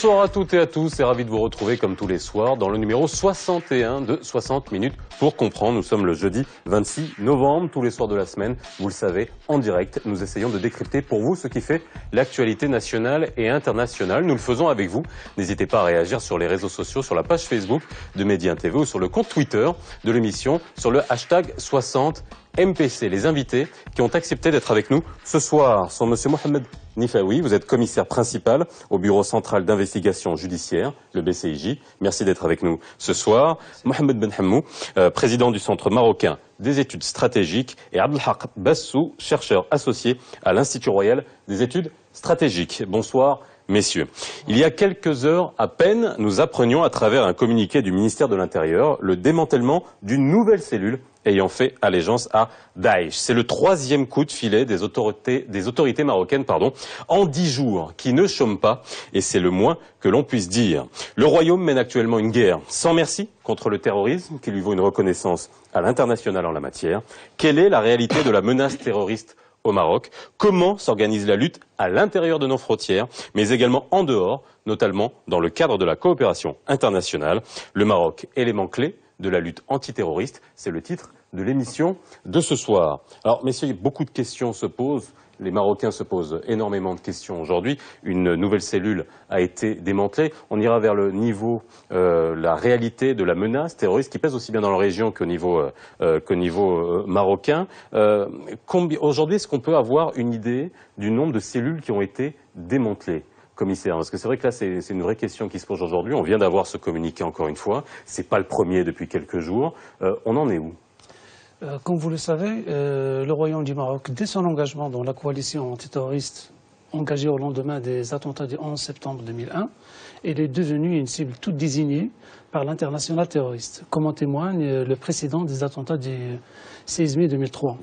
Bonsoir à toutes et à tous et ravi de vous retrouver comme tous les soirs dans le numéro 61 de 60 minutes pour comprendre. Nous sommes le jeudi 26 novembre, tous les soirs de la semaine, vous le savez, en direct. Nous essayons de décrypter pour vous ce qui fait l'actualité nationale et internationale. Nous le faisons avec vous. N'hésitez pas à réagir sur les réseaux sociaux, sur la page Facebook de Média TV ou sur le compte Twitter de l'émission, sur le hashtag 60 MPC. Les invités qui ont accepté d'être avec nous ce soir sont Monsieur Mohamed Nifaoui, vous êtes commissaire principal au Bureau central d'investigation judiciaire, le BCIJ. Merci d'être avec nous ce soir. Mohamed Benhamou, président du Centre marocain des études stratégiques, et Abdelhak Bassou, chercheur associé à l'Institut royal des études stratégiques. Bonsoir, messieurs. Il y a quelques heures à peine, nous apprenions à travers un communiqué du ministère de l'Intérieur le démantèlement d'une nouvelle cellule ayant fait allégeance à Daesh. C'est le troisième coup de filet des autorités marocaines en 10 jours, qui ne chôment pas, et c'est le moins que l'on puisse dire. Le Royaume mène actuellement une guerre sans merci contre le terrorisme, qui lui vaut une reconnaissance à l'international en la matière. Quelle est la réalité de la menace terroriste au Maroc? Comment s'organise la lutte à l'intérieur de nos frontières, mais également en dehors, notamment dans le cadre de la coopération internationale? Le Maroc, élément clé de la lutte antiterroriste, c'est le titre de l'émission de ce soir. Alors, messieurs, beaucoup de questions se posent. Les Marocains se posent énormément de questions aujourd'hui. Une nouvelle cellule a été démantelée. On ira vers le niveau, la réalité de la menace terroriste qui pèse aussi bien dans la région qu'au niveau marocain. Aujourd'hui, est-ce qu'on peut avoir une idée du nombre de cellules qui ont été démantelées, commissaire? Parce que c'est vrai que là, c'est une vraie question qui se pose aujourd'hui. On vient d'avoir ce communiqué encore une fois. C'est pas le premier depuis quelques jours. On en est où? Comme vous le savez, le Royaume du Maroc, dès son engagement dans la coalition antiterroriste engagée au lendemain des attentats du 11 septembre 2001, elle est devenue une cible toute désignée par l'international terroriste, comme en témoigne le précédent des attentats du 16 mai 2003.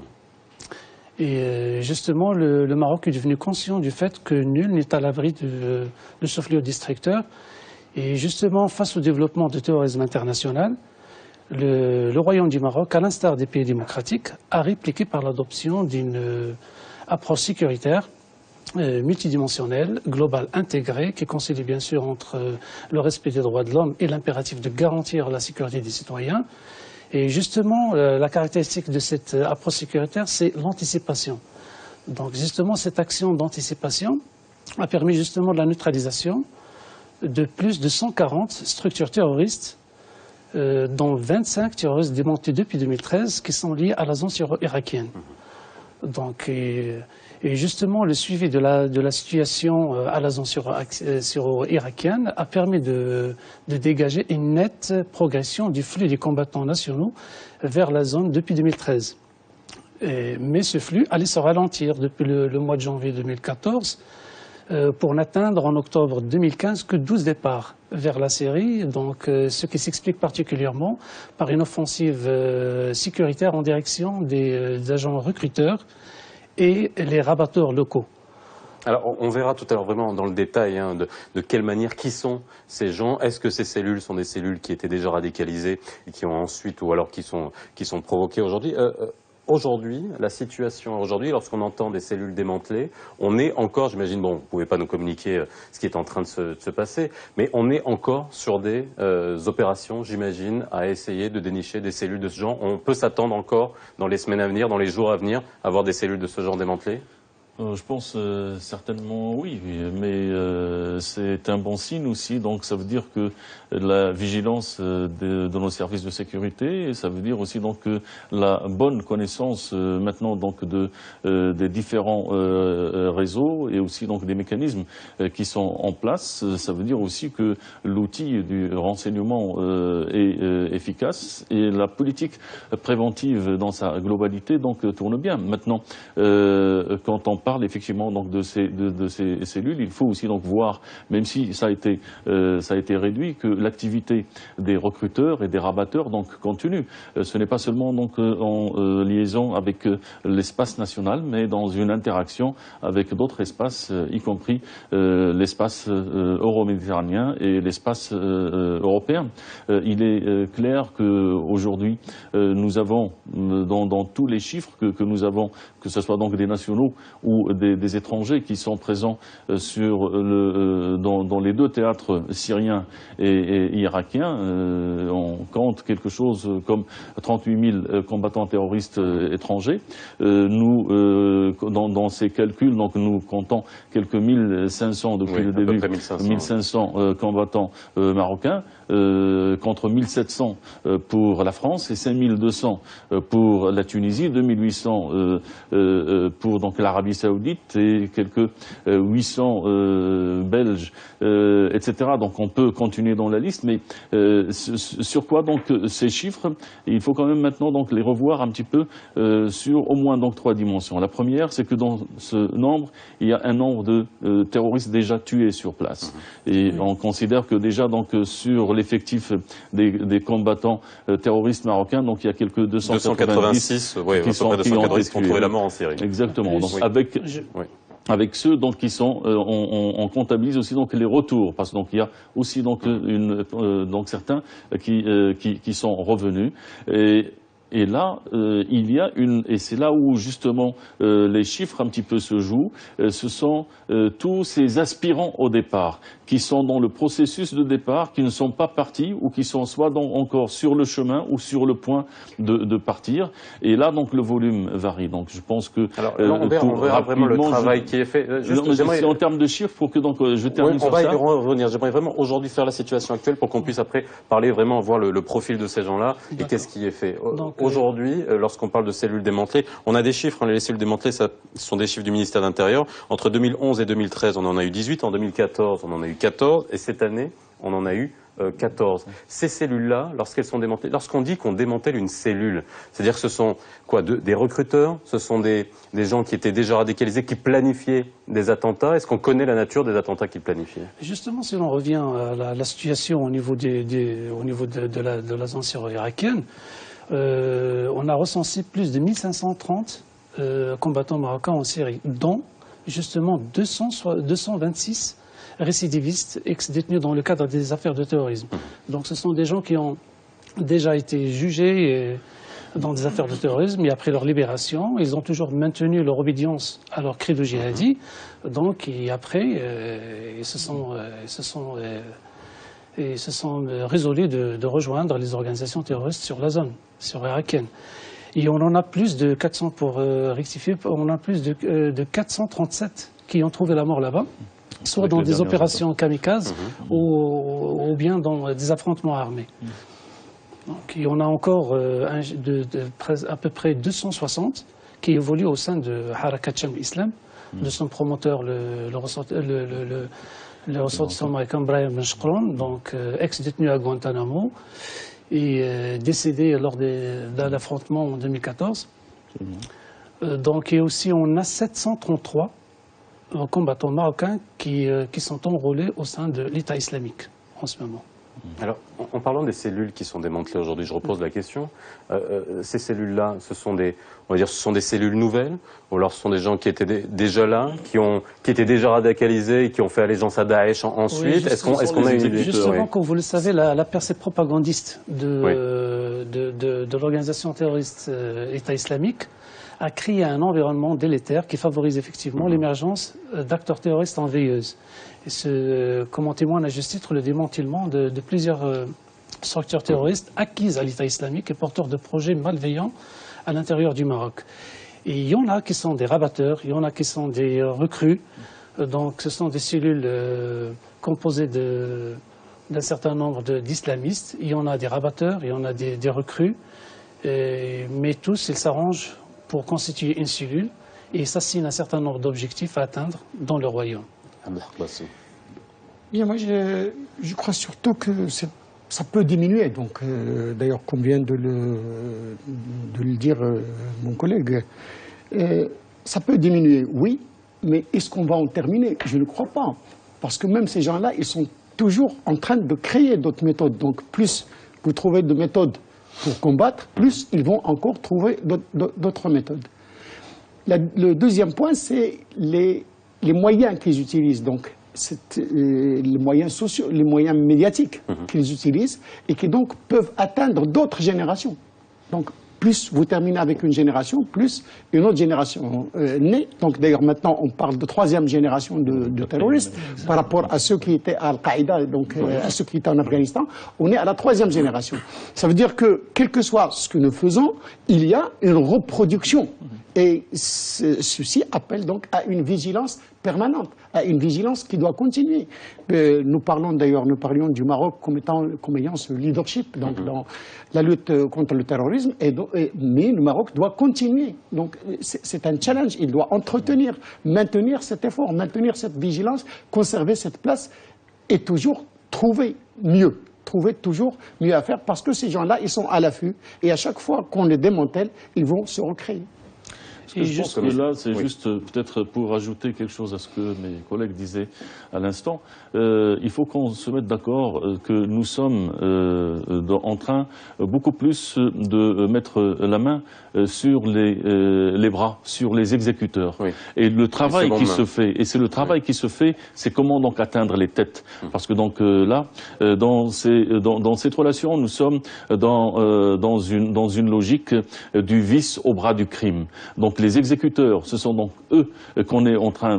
Et justement, le Maroc est devenu conscient du fait que nul n'est à l'abri de ce fléau destructeur. Et justement, face au développement du terrorisme international, le Royaume du Maroc, à l'instar des pays démocratiques, a répliqué par l'adoption d'une approche sécuritaire multidimensionnelle, globale, intégrée, qui concilie bien sûr entre le respect des droits de l'homme et l'impératif de garantir la sécurité des citoyens. Et justement, la caractéristique de cette approche sécuritaire, c'est l'anticipation. Donc justement, cette action d'anticipation a permis justement de la neutralisation de plus de 140 structures terroristes, dont 25 terroristes démontés depuis 2013 qui sont liés à la zone syro-irakienne. Donc, et justement, le suivi de la situation à la zone syro-irakienne a permis de dégager une nette progression du flux des combattants nationaux vers la zone depuis 2013. Mais ce flux allait se ralentir depuis le mois de janvier 2014 pour n'atteindre en octobre 2015 que 12 départs vers la Syrie, donc ce qui s'explique particulièrement par une offensive sécuritaire en direction des agents recruteurs et les rabatteurs locaux. Alors, on verra tout à l'heure vraiment dans le détail de quelle manière, qui sont ces gens. Est-ce que ces cellules sont des cellules qui étaient déjà radicalisées et qui ont ensuite, ou alors qui sont provoquées aujourd'hui? Aujourd'hui, la situation aujourd'hui, lorsqu'on entend des cellules démantelées, on est encore, j'imagine, bon, vous ne pouvez pas nous communiquer ce qui est en train de se passer, mais on est encore sur des opérations, j'imagine, à essayer de dénicher des cellules de ce genre. On peut s'attendre encore, dans les semaines à venir, dans les jours à venir, à avoir des cellules de ce genre démantelées? Je pense certainement oui, mais c'est un bon signe aussi. Donc ça veut dire que la vigilance de nos services de sécurité, et ça veut dire aussi donc que la bonne connaissance maintenant donc des différents réseaux et aussi donc des mécanismes qui sont en place. Ça veut dire aussi que l'outil du renseignement est efficace et la politique préventive dans sa globalité donc tourne bien. Maintenant, quand on parle effectivement donc de ces cellules, il faut aussi donc voir, même si ça a été réduit, que l'activité des recruteurs et des rabatteurs donc continue. Ce n'est pas seulement donc en liaison avec l'espace national, mais dans une interaction avec d'autres espaces, y compris l'espace euro-méditerranéen et l'espace européen. Il est clair qu'aujourd'hui, nous avons dans tous les chiffres que nous avons, que ce soit donc des nationaux ou ou des étrangers qui sont présents dans les deux théâtres syriens et irakiens. On compte quelque chose comme 38 000 combattants terroristes étrangers. Dans ces calculs, donc nous comptons quelques 1500 depuis le début, 1500 combattants marocains, contre 1700 pour la France et 5200 pour la Tunisie, 2800 pour donc l'Arabie Saoudite et quelques 800 Belges, etc. Donc on peut continuer dans la liste, mais sur quoi donc ces chiffres? Il faut quand même maintenant donc les revoir un petit peu sur au moins donc 3 dimensions. La première, c'est que dans ce nombre, il y a un nombre de terroristes déjà tués sur place. Et on considère que déjà donc sur l'effectif des combattants terroristes marocains, donc il y a quelques 286 qui ont trouvé la mort en Syrie. Exactement. Donc avec ceux donc qui sont, on comptabilise aussi donc les retours, parce que donc il y a aussi donc donc certains qui sont revenus. Et là, il y a et c'est là où justement les chiffres un petit peu se jouent, ce sont tous ces aspirants au départ, qui sont dans le processus de départ, qui ne sont pas partis, ou qui sont soit encore sur le chemin, ou sur le point de partir. Et là, donc, le volume varie. Donc, je pense que... Alors, on verra vraiment le travail qui est fait. C'est en termes de chiffres, pour que donc, je termine sur ça. On va y revenir. J'aimerais vraiment aujourd'hui faire la situation actuelle pour qu'on puisse après parler vraiment, voir le profil de ces gens-là et qu'est-ce qui est fait. Aujourd'hui, lorsqu'on parle de cellules démantelées, on a des chiffres. Les cellules démantelées, ce sont des chiffres du ministère de l'Intérieur. Entre 2011 et 2013, on en a eu 18. En 2014, on en a eu 14. Et cette année, on en a eu 14. Ces cellules-là, lorsqu'elles sont démantelées, lorsqu'on dit qu'on démantèle une cellule, c'est-à-dire que ce sont quoi, des recruteurs, ce sont des gens qui étaient déjà radicalisés, qui planifiaient des attentats. Est-ce qu'on connaît la nature des attentats qu'ils planifiaient? Justement, si l'on revient à la situation au niveau de la zone syro-irakienne, on a recensé plus de 1530 combattants marocains en Syrie, dont justement 226 récidivistes ex-détenus dans le cadre des affaires de terrorisme. Donc ce sont des gens qui ont déjà été jugés dans des affaires de terrorisme et après leur libération, ils ont toujours maintenu leur obédience à leur credo djihadi. Donc et après, ils se sont résolus de rejoindre les organisations terroristes sur la zone, sur irakienne. Et on en a plus de 400, pour rectifier, on a plus de 437 qui ont trouvé la mort là-bas, soit dans des opérations kamikazes ou bien dans des affrontements armés. Donc, il y en a encore à peu près 260 qui évoluent au sein de Harakat Sham al-Islam, de son promoteur, le ressortissant américain Brian Benchkron, donc ex-détenu à Guantanamo, et décédé lors d'un affrontement en 2014. Donc, et aussi, on a 733 combattants marocains qui sont enrôlés au sein de l'État islamique en ce moment. Alors, en parlant des cellules qui sont démantelées aujourd'hui, je repose la question. Ces cellules-là, ce sont des cellules nouvelles, ou alors ce sont des gens qui étaient déjà là, qui étaient déjà radicalisés et qui ont fait allégeance à Daesh ensuite. Oui, est-ce qu'on a une idée? Justement, comme vous le savez, la percée propagandiste de l'organisation terroriste État islamique a créé un environnement délétère qui favorise effectivement l'émergence d'acteurs terroristes en veilleuse. Et comme en témoigne à juste titre le démantèlement de plusieurs structures terroristes acquises à l'État islamique et porteurs de projets malveillants à l'intérieur du Maroc. Et il y en a qui sont des rabatteurs, il y en a qui sont des recrues. Donc ce sont des cellules composées d'un certain nombre d'islamistes. Il y en a des rabatteurs, il y en a des recrues. Mais tous, ils s'arrangent pour constituer une cellule et s'assignent un certain nombre d'objectifs à atteindre dans le royaume. Bien, moi, je crois surtout que ça peut diminuer. Donc, d'ailleurs, comme vient de le dire mon collègue, ça peut diminuer, oui, mais est-ce qu'on va en terminer? Je ne crois pas. Parce que même ces gens-là, ils sont toujours en train de créer d'autres méthodes. Donc, plus vous trouvez de méthodes pour combattre, plus ils vont encore trouver d'autres méthodes. Le deuxième point, c'est les moyens qu'ils utilisent. Donc, les moyens sociaux, les moyens médiatiques qu'ils utilisent et qui donc peuvent atteindre d'autres générations. Donc, plus vous terminez avec une génération, plus une autre génération naît. Donc d'ailleurs maintenant on parle de troisième génération de terroristes par rapport à ceux qui étaient à Al-Qaïda, donc à ceux qui étaient en Afghanistan. On est à la troisième génération. Ça veut dire que quel que soit ce que nous faisons, il y a une reproduction. Et ceci appelle donc à une vigilance permanente, à une vigilance qui doit continuer. Nous parlions du Maroc comme ayant ce leadership donc, dans la lutte contre le terrorisme, mais le Maroc doit continuer. Donc c'est un challenge, il doit maintenir cet effort, maintenir cette vigilance, conserver cette place et toujours trouver toujours mieux à faire, parce que ces gens-là, ils sont à l'affût, et à chaque fois qu'on les démantèle, ils vont se recréer. Je pense que là, c'est juste peut-être pour ajouter quelque chose à ce que mes collègues disaient à l'instant. Il faut qu'on se mette d'accord que nous sommes en train beaucoup plus de mettre la main sur les bras, sur les exécuteurs. Oui. Et le travail qui se fait, et c'est le travail qui se fait, c'est comment donc atteindre les têtes. Parce que donc là, dans cette relation, nous sommes dans une logique du vice au bras du crime. Donc les exécuteurs, ce sont donc eux qu'on est en train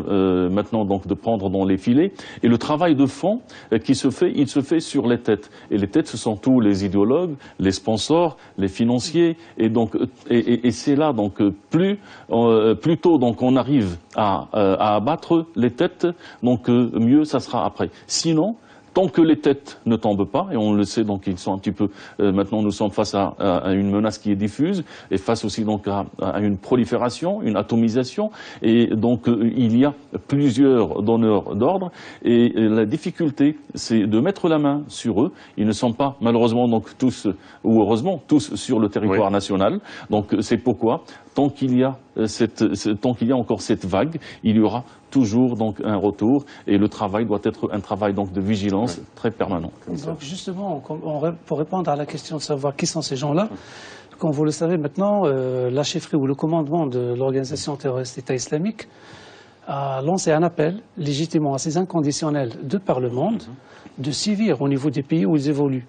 maintenant donc de prendre dans les filets. Et le travail de fond qui se fait, il se fait sur les têtes. Et les têtes, ce sont tous les idéologues, les sponsors, les financiers. Et donc, et c'est là donc plus tôt donc on arrive à abattre les têtes, donc mieux ça sera après. Sinon, tant que les têtes ne tombent pas, et on le sait, donc ils sont un petit peu, maintenant nous sommes face à une menace qui est diffuse, et face aussi donc à une prolifération, une atomisation, et donc il y a plusieurs donneurs d'ordre, et la difficulté, c'est de mettre la main sur eux. Ils ne sont pas malheureusement donc tous, ou heureusement, tous sur le territoire national, donc c'est pourquoi, tant qu'il y a encore cette vague, il y aura toujours donc un retour, et le travail doit être un travail donc de vigilance très permanent. Donc justement, pour répondre à la question de savoir qui sont ces gens-là, comme vous le savez maintenant, la chefferie ou le commandement de l'organisation terroriste État islamique a lancé un appel légitimement assez inconditionnel de par le monde de sévir au niveau des pays où ils évoluent.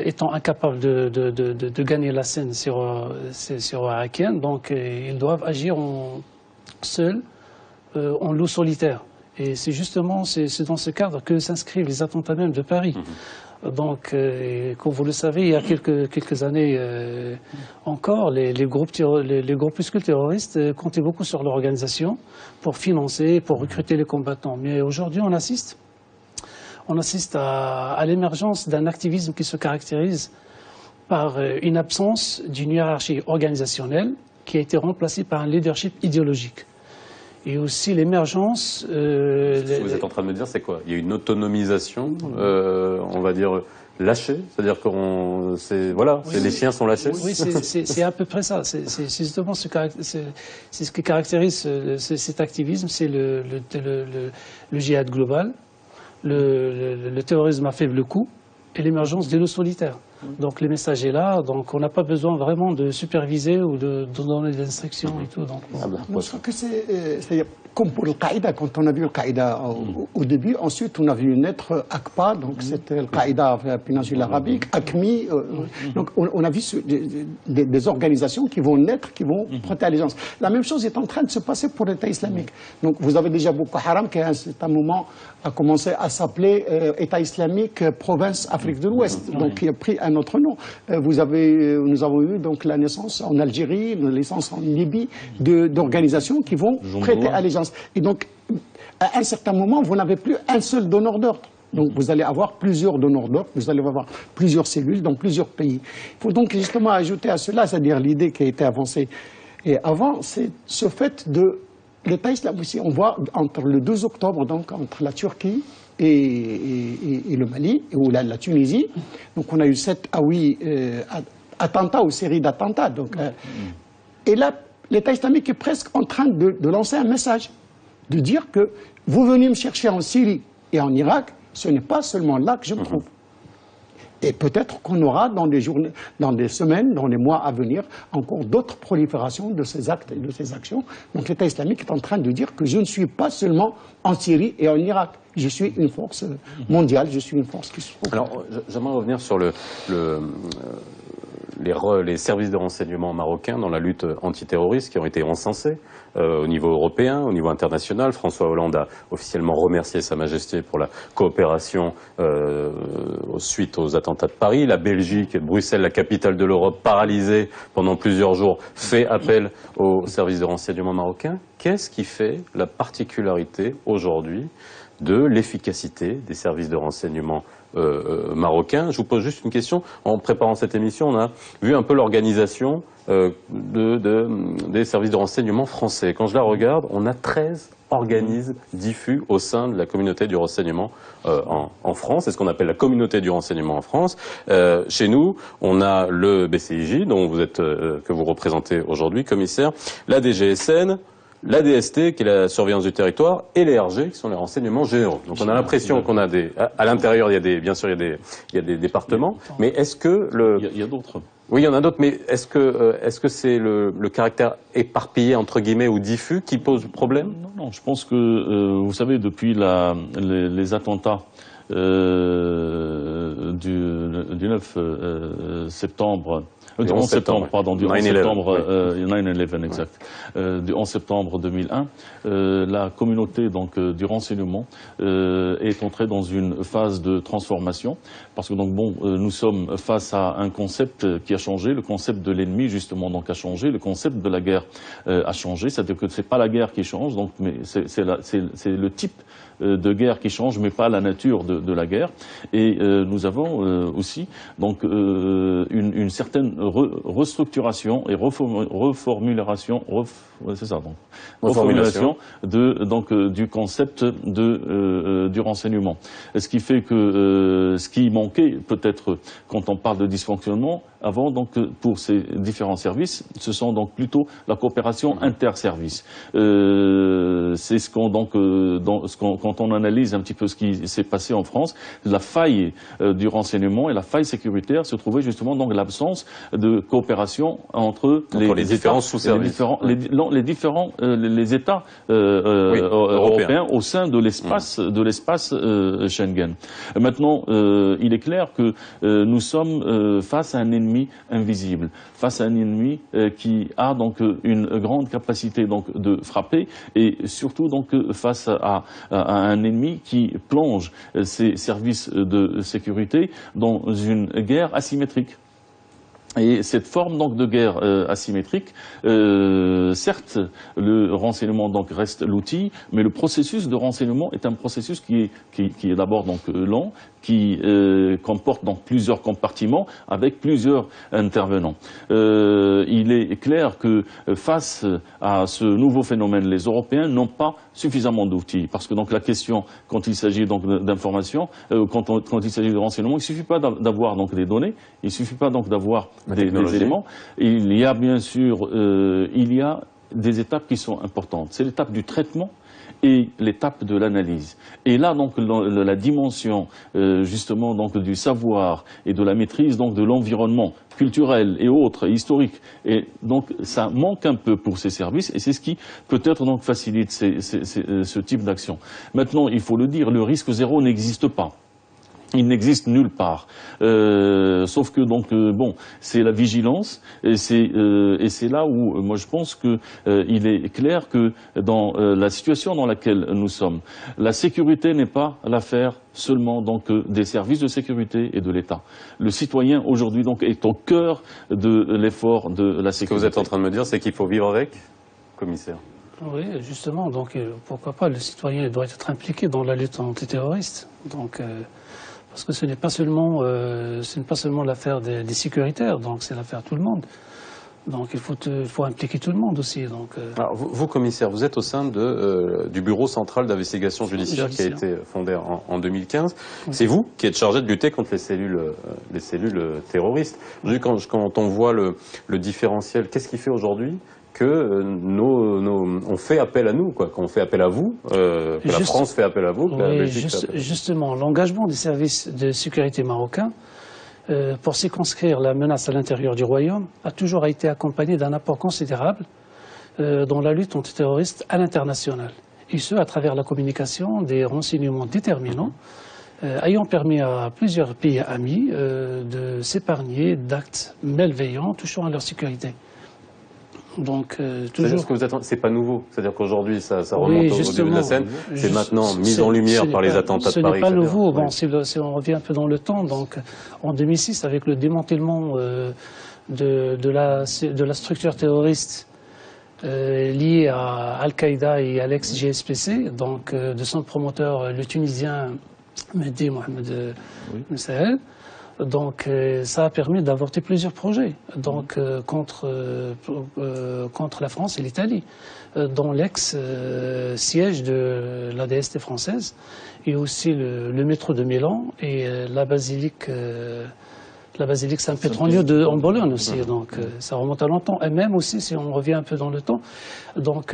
Étant incapables de gagner la scène syro-irakienne, donc ils doivent agir seuls, en loup solitaire. Et c'est justement dans ce cadre que s'inscrivent les attentats même de Paris. Donc, comme vous le savez, il y a quelques années encore, les groupuscules terroristes comptaient beaucoup sur l'organisation pour financer, pour recruter les combattants. Mais aujourd'hui, on assiste à l'émergence d'un activisme qui se caractérise par une absence d'une hiérarchie organisationnelle qui a été remplacée par un leadership idéologique. Et aussi l'émergence... Ce que vous êtes en train de me dire, c'est quoi? Il y a une autonomisation, on va dire, lâchée? C'est-à-dire que les chiens sont lâchés? Oui, c'est à peu près ça. C'est justement ce qui caractérise cet activisme, c'est le djihad global, le terrorisme à faible coût et l'émergence des loups solitaires. Donc le message est là, donc on n'a pas besoin vraiment de superviser ou de donner des instructions et tout. Donc, je crois que c'est comme pour Al-Qaïda, quand on a vu Al-Qaïda au début, ensuite on a vu naître ACPA, donc c'était Al-Qaïda à la péninsule arabique, ACMI, donc on a vu des organisations qui vont naître, qui vont prêter allégeance. La même chose est en train de se passer pour l'État islamique. Donc vous avez déjà Boko Haram qui à un certain moment a commencé à s'appeler État islamique province Afrique de l'Ouest, donc qui a pris un autre nom. Nous avons eu donc la naissance en Algérie, la naissance en Libye d'organisations qui vont prêter allégeance. Et donc, à un certain moment, vous n'avez plus un seul donneur d'ordre. Donc, vous allez avoir plusieurs donneurs d'ordre, vous allez avoir plusieurs cellules dans plusieurs pays. Il faut donc justement ajouter à cela, c'est-à-dire l'idée qui a été avancée et avant, c'est ce fait de l'État islamique. On voit entre le 2 octobre, donc entre la Turquie et le Mali, ou la Tunisie, donc on a eu 7 à 8 attentats ou séries d'attentats. Et là, l'État islamique est presque en train de lancer un message, de dire que vous venez me chercher en Syrie et en Irak, ce n'est pas seulement là que je me trouve. Et peut-être qu'on aura dans des journées, dans des semaines, dans les mois à venir, encore d'autres proliférations de ces actes et de ces actions. Donc l'État islamique est en train de dire que je ne suis pas seulement en Syrie et en Irak. Je suis une force mondiale, je suis une force qui se trouve. Alors, j'aimerais revenir sur les services de renseignement marocains dans la lutte antiterroriste qui ont été encensés au niveau européen, au niveau international. François Hollande a officiellement remercié Sa Majesté pour la coopération suite aux attentats de Paris. La Belgique, Bruxelles, la capitale de l'Europe, paralysée pendant plusieurs jours, fait appel aux services de renseignement marocains. Qu'est-ce qui fait la particularité aujourd'hui de l'efficacité des services de renseignement marocains? Je vous pose juste une question. En préparant cette émission, on a vu un peu l'organisation des services de renseignement français. Quand je la regarde, on a 13 organismes diffus au sein de la communauté du renseignement en France. C'est ce qu'on appelle la communauté du renseignement en France. Chez nous, on a le BCIJ, dont que vous représentez aujourd'hui, commissaire, la DGSN, la DST, qui est la surveillance du territoire, et les RG, qui sont les renseignements généraux. Donc on a l'impression qu'on a à l'intérieur, bien sûr, il y a des départements, mais est-ce que Il y a d'autres. Oui, il y en a d'autres, mais est-ce que c'est le caractère éparpillé, entre guillemets, ou diffus qui pose problème? Non, je pense que, vous savez, depuis les attentats du 9 septembre, du 11 septembre, pardon, du 11 septembre, 9/11, exact, du 11 septembre 2001, la communauté donc du renseignement est entrée dans une phase de transformation, parce que donc bon, nous sommes face à un concept qui a changé, le concept de l'ennemi justement donc a changé, le concept de la guerre a changé, c'est-à-dire que c'est pas la guerre qui change, donc mais c'est le type de guerre qui change, mais pas la nature de la guerre. Et nous avons aussi donc une certaine restructuration et reformulation du concept du renseignement. Ce qui fait que ce qui manquait peut-être quand on parle de dysfonctionnement avant, donc pour ces différents services, ce sont donc plutôt la coopération interservices. C'est ce qu'on quand on analyse un petit peu ce qui s'est passé en France, la faille du renseignement et la faille sécuritaire se trouvait justement dans l'absence de coopération entre les différents sous-services, les États européens au sein de l'espace Schengen. Maintenant, il est clair que nous sommes face à un ennemi invisible, face à un ennemi qui a donc une grande capacité donc de frapper, et surtout donc face à un ennemi qui plonge ses services de sécurité dans une guerre asymétrique. Et cette forme donc de guerre asymétrique, certes, le renseignement donc reste l'outil, mais le processus de renseignement est un processus qui est d'abord donc lent, qui comporte donc plusieurs compartiments avec plusieurs intervenants. Il est clair que face à ce nouveau phénomène, les Européens n'ont pas suffisamment d'outils, parce que donc la question, quand il s'agit donc d'information, quand il s'agit de renseignement, il suffit pas d'avoir donc des données, il suffit pas donc d'avoir des éléments. Il y a bien sûr, des étapes qui sont importantes. C'est l'étape du traitement et l'étape de l'analyse. Et là, donc, la dimension, justement, donc, du savoir et de la maîtrise, donc, de l'environnement culturel et autres, historique. Et donc, ça manque un peu pour ces services, et c'est ce qui, peut-être, donc, facilite ce type d'action. Maintenant, il faut le dire, le risque zéro n'existe pas. Il n'existe nulle part. Sauf que donc bon, c'est la vigilance, et c'est là où moi je pense que il est clair que dans la situation dans laquelle nous sommes, la sécurité n'est pas l'affaire seulement donc des services de sécurité et de l'État. Le citoyen aujourd'hui donc est au cœur de l'effort de la sécurité. Ce que vous êtes en train de me dire, c'est qu'il faut vivre avec, commissaire. Oui, justement. Donc pourquoi pas, le citoyen doit être impliqué dans la lutte antiterroriste. Donc parce que ce n'est pas seulement l'affaire des sécuritaires, donc c'est l'affaire de tout le monde. Donc il faut impliquer tout le monde aussi. Donc, Alors, vous, commissaire, vous êtes au sein du Bureau central d'investigation judiciaire qui a été fondé en 2015. Oui. C'est vous qui êtes chargé de lutter contre les cellules terroristes. Quand on voit le différentiel, qu'est-ce qui fait aujourd'hui que on fait appel à nous, quoi, qu'on fait appel à vous, que la France fait appel à vous, que la Belgique fait appel à vous. Justement, l'engagement des services de sécurité marocains pour circonscrire la menace à l'intérieur du Royaume a toujours été accompagné d'un apport considérable dans la lutte antiterroriste à l'international. Et ce, à travers la communication des renseignements déterminants ayant permis à plusieurs pays amis de s'épargner d'actes malveillants touchant à leur sécurité. Donc, toujours. Ce que vous attendez, c'est pas nouveau. C'est-à-dire qu'aujourd'hui, ça remonte oui, au début de la scène. C'est maintenant mis en lumière par les attentats de Paris. Ce n'est pas etc. nouveau. Bon, si on revient un peu dans le temps, donc en 2006, avec le démantèlement de la structure terroriste liée à Al-Qaïda et à l'ex-GSPC, donc de son promoteur, le Tunisien Mehdi Mohamed Messahed. Donc, ça a permis d'avorter plusieurs projets contre la France et l'Italie, dont l'ex-siège de la DST française, et aussi le métro de Milan et la basilique Saint-Pétronio en Bologne aussi. Donc, ça remonte à longtemps. Et même aussi, si on revient un peu dans le temps, donc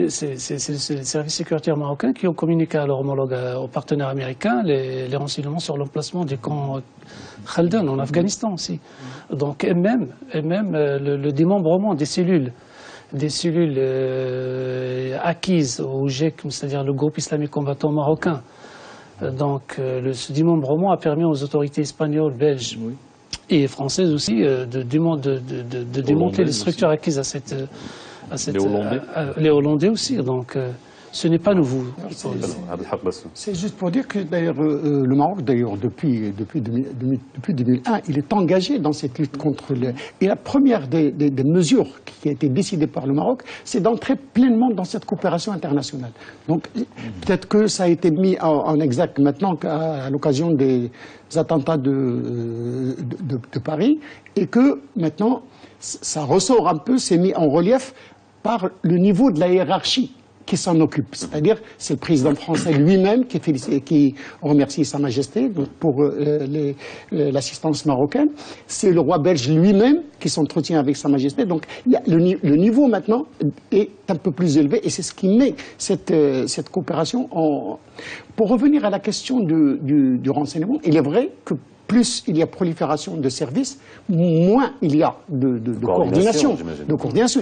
c'est les services sécuritaires marocains qui ont communiqué à leur homologue, aux partenaires américains, les renseignements sur l'emplacement du camp Khaldan en Afghanistan aussi. Donc, et même le démembrement des cellules acquises au GIEC, c'est-à-dire le groupe islamique combattant marocain. Donc, ce démembrement a permis aux autorités espagnoles, belges et françaises aussi de démonter les structures acquises à les Hollandais aussi. Donc, ce n'est pas nouveau. C'est juste pour dire que d'ailleurs le Maroc, d'ailleurs depuis 2001, il est engagé dans cette lutte contre le. Et la première des mesures qui a été décidée par le Maroc, c'est d'entrer pleinement dans cette coopération internationale. Donc peut-être que ça a été mis en exergue maintenant à l'occasion des attentats de Paris, et que maintenant ça ressort un peu, c'est mis en relief par le niveau de la hiérarchie qui s'en occupe. C'est-à-dire, c'est le président français lui-même qui remercie Sa Majesté pour l'assistance marocaine. C'est le roi belge lui-même qui s'entretient avec Sa Majesté. Donc, le niveau maintenant est un peu plus élevé, et c'est ce qui met cette coopération en. Pour revenir à la question du renseignement, il est vrai que plus il y a prolifération de services, moins il y a de coordination.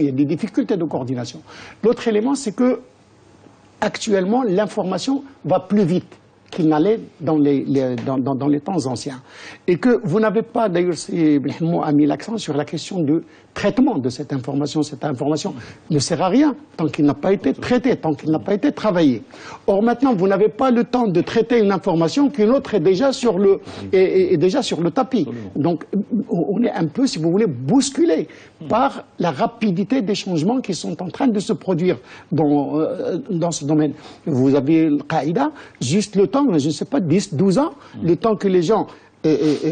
Il y a des difficultés de coordination. L'autre élément, c'est que actuellement, l'information va plus vite qu'il n'allait dans les temps anciens. Et que vous n'avez pas, d'ailleurs, Blahmo a mis l'accent sur la question de traitement de cette information. Cette information ne sert à rien tant qu'il n'a pas été traité, tant qu'il n'a pas été travaillé. Or maintenant, vous n'avez pas le temps de traiter une information qu'une autre est déjà sur le tapis. Donc on est un peu, si vous voulez, bousculé par la rapidité des changements qui sont en train de se produire dans ce domaine. Vous avez Al-Qaïda, juste le temps, je ne sais pas, 10, 12 ans, le temps que les gens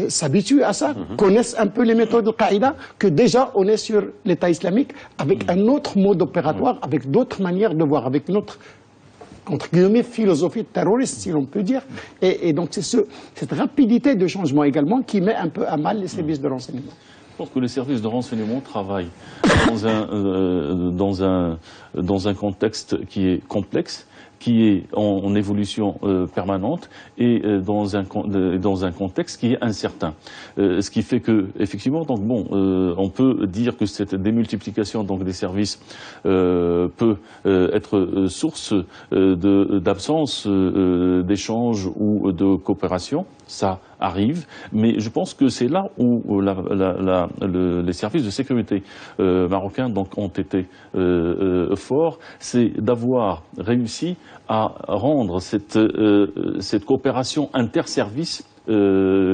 s'habituent à ça, connaissent un peu les méthodes Al-Qaïda, que déjà on est sur l'État islamique avec un autre mode opératoire, avec d'autres manières de voir, avec notre, entre guillemets, philosophie terroriste, si l'on peut dire. Et donc c'est cette rapidité de changement également qui met un peu à mal les services de renseignement. Je pense que les services de renseignement travaillent dans un contexte qui est complexe, qui est en évolution permanente, et dans un contexte qui est incertain. Ce qui fait que, effectivement, donc bon, on peut dire que cette démultiplication donc des services peut être source d'absence d'échange ou de coopération. Ça arrive, mais je pense que c'est là où les services de sécurité marocains donc ont été forts, c'est d'avoir réussi à rendre cette coopération interservices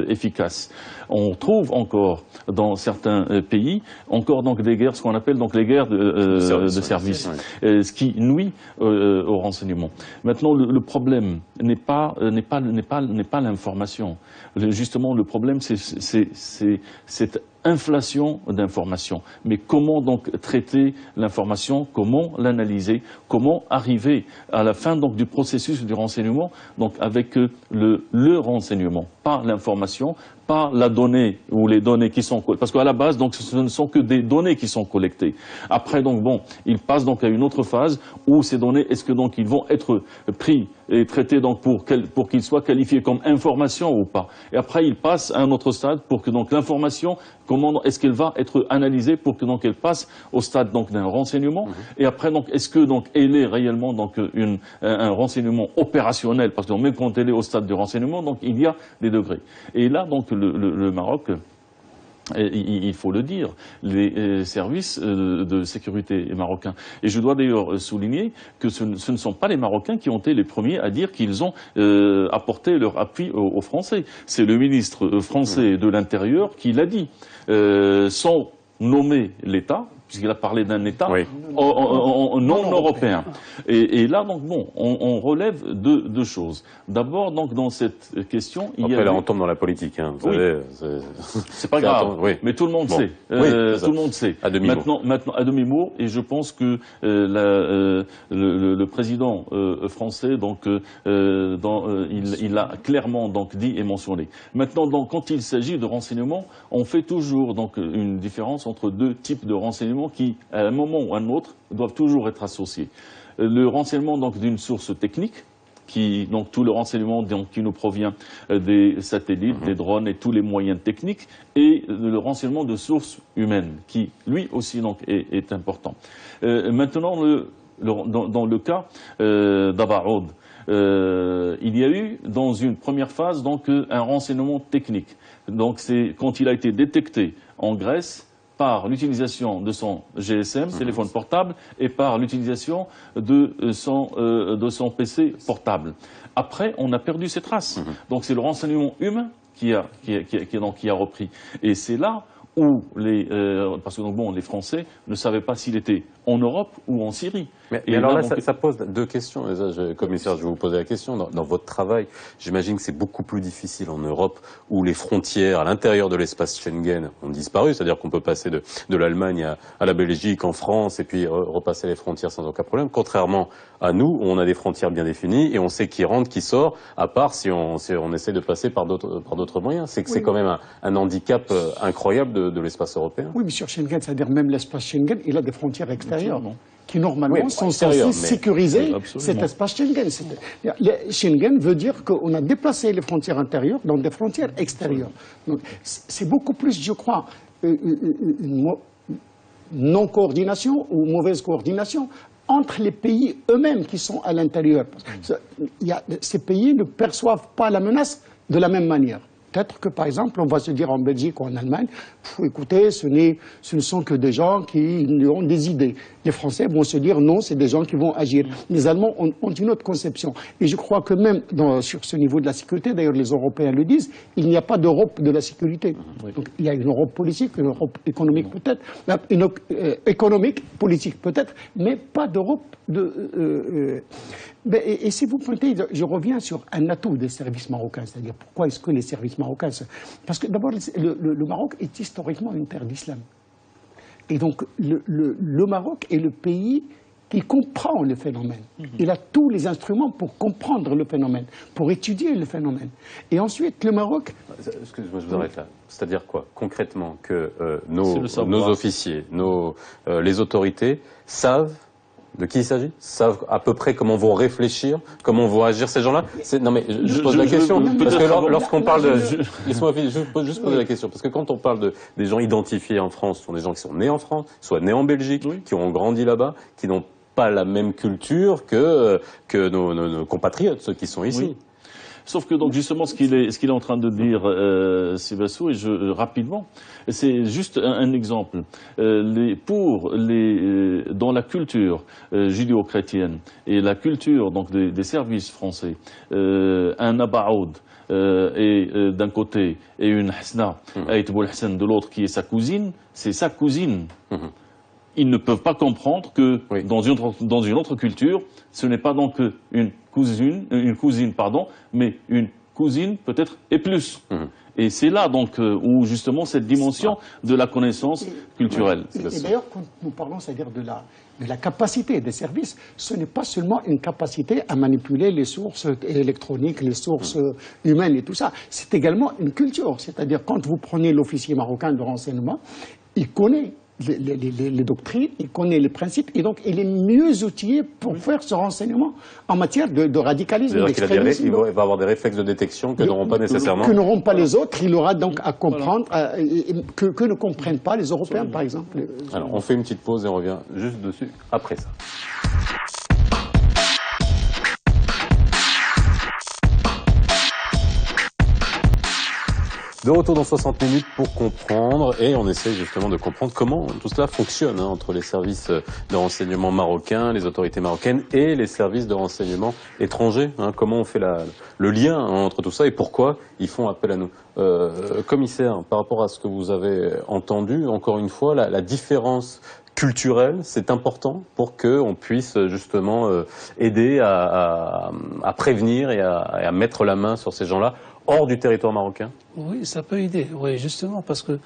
efficace. On trouve encore dans certains pays encore donc des guerres, ce qu'on appelle donc les guerres de service, ce qui nuit au renseignement. Maintenant, le problème n'est pas l'information. Justement, le problème c'est cette inflation d'informations. Mais comment donc traiter l'information, comment l'analyser, comment arriver à la fin donc du processus du renseignement, donc avec le renseignement, pas l'information, pas la donnée ou les données qui sont collectées. Parce qu'à la base, donc, ce ne sont que des données qui sont collectées. Après, donc, bon, il passe donc à une autre phase où ces données, est-ce que donc ils vont être pris est traité donc pour qu'il soit qualifié comme information ou pas. Et après, il passe à un autre stade pour que donc l'information, comment est-ce qu'elle va être analysée pour que donc elle passe au stade donc d'un renseignement. Et après donc est-ce que donc elle est réellement donc un renseignement opérationnel, parce que même quand elle est au stade du renseignement, donc il y a des degrés. Et là donc le Maroc, il faut le dire, les services de sécurité marocains. Et je dois d'ailleurs souligner que ce ne sont pas les Marocains qui ont été les premiers à dire qu'ils ont apporté leur appui aux Français. C'est le ministre français de l'Intérieur qui l'a dit. Sans nommer l'État, puisqu'il a parlé d'un État non européen. Et là, donc, bon, on relève deux choses. D'abord, donc, dans cette question, il y a... Après, là, on tombe dans la politique, hein, vous savez. C'est pas grave, mais tout le monde sait. Tout le monde sait. À demi-mot. Maintenant, à demi-mot, et je pense que le président français, donc, il a clairement donc dit et mentionné. Maintenant, donc, quand il s'agit de renseignements, on fait toujours donc une différence entre deux types de renseignements qui, à un moment ou à un autre, doivent toujours être associés. Le renseignement donc d'une source technique, donc tout le renseignement donc, qui nous provient des satellites, des drones et tous les moyens techniques, et le renseignement de sources humaines, qui lui aussi donc est important. Maintenant, dans le cas d'Abaoud, il y a eu dans une première phase donc un renseignement technique. Donc c'est quand il a été détecté en Grèce par l'utilisation de son GSM, téléphone portable, et par l'utilisation de son PC portable. Après, on a perdu ses traces. Donc c'est le renseignement humain qui a repris. Et c'est là où parce que donc, bon, les Français ne savaient pas s'il était en Europe ou en Syrie. Mais alors là, ça pose deux questions. Et ça, commissaire, je vais vous poser la question. Dans votre travail, j'imagine que c'est beaucoup plus difficile en Europe, où les frontières à l'intérieur de l'espace Schengen ont disparu. C'est-à-dire qu'on peut passer de l'Allemagne à la Belgique, en France, et puis repasser les frontières sans aucun problème. Contrairement à nous, où on a des frontières bien définies, et on sait qui rentre, qui sort, à part si on essaie de passer par d'autres moyens. C'est quand même un handicap incroyable de l'espace européen. Oui, mais sur Schengen, c'est-à-dire même l'espace Schengen, il a des frontières extérieures, qui normalement sont censées sécuriser cet espace Schengen. Schengen veut dire qu'on a déplacé les frontières intérieures dans des frontières extérieures. Donc, c'est beaucoup plus, je crois, une non-coordination ou mauvaise coordination entre les pays eux-mêmes qui sont à l'intérieur. Ces pays ne perçoivent pas la menace de la même manière. Peut-être que, par exemple, on va se dire en Belgique ou en Allemagne, écoutez, ce ne sont que des gens qui ont des idées. Les Français vont se dire non, c'est des gens qui vont agir. Les Allemands ont une autre conception. Et je crois que même sur ce niveau de la sécurité, d'ailleurs les Européens le disent, il n'y a pas d'Europe de la sécurité. Donc il y a une Europe politique, une Europe économique peut-être, économique, politique peut-être, mais pas d'Europe et si vous pointez, je reviens sur un atout des services marocains, c'est-à-dire pourquoi est-ce que les services marocains... Parce que d'abord, le Maroc est historiquement une terre d'islam. Et donc, le Maroc est le pays qui comprend le phénomène. Il a tous les instruments pour comprendre le phénomène, pour étudier le phénomène. Et ensuite, le Maroc... Excusez-moi, je vous arrête là. C'est-à-dire quoi, concrètement, que nos officiers, les autorités savent de qui il s'agit, savent à peu près comment vont réfléchir, comment vont agir ces gens-là. Non mais je pose la question parce que lorsqu'on parle de, laisse-moi juste poser la question parce que quand on parle des gens identifiés en France, ce sont des gens qui sont nés en France, soit nés en Belgique, qui ont grandi là-bas, qui n'ont pas la même culture que nos compatriotes, ceux qui sont ici. Oui. Sauf que donc justement ce qu'il est en train de dire Sibassou, et rapidement, c'est juste un exemple. Dans la culture judéo-chrétienne et la culture donc des services français, un Abaoud d'un côté et une Hasna, Aït Bouhassan de l'autre qui est sa cousine, c'est sa cousine. Ils ne peuvent pas comprendre que dans une autre culture, ce n'est pas donc une cousine, mais une cousine peut-être et plus. Et c'est là donc où justement cette dimension de la connaissance culturelle. Et d'ailleurs, quand nous parlons, c'est-à-dire de la capacité des services, ce n'est pas seulement une capacité à manipuler les sources électroniques, les sources humaines et tout ça. C'est également une culture. C'est-à-dire quand vous prenez l'officier marocain de renseignement, il connaît les doctrines, il connaît les principes, et donc il est mieux outillé pour faire ce renseignement en matière de radicalisme, d'extrémisme. Il va avoir des réflexes de détection que n'auront pas nécessairement. Que n'auront pas les autres, il aura donc à comprendre, que ne comprennent pas les Européens, par exemple. Alors, on fait une petite pause et on revient juste dessus après ça. De retour dans 60 minutes pour comprendre, et on essaie justement de comprendre comment tout cela fonctionne entre les services de renseignement marocains, les autorités marocaines et les services de renseignement étrangers. Comment on fait le lien entre tout ça et pourquoi ils font appel à nous. Commissaire, par rapport à ce que vous avez entendu, encore une fois, la différence culturelle, c'est important pour qu'on puisse justement aider à prévenir et à mettre la main sur ces gens-là hors du territoire marocain? Oui, ça peut aider, oui, justement, parce que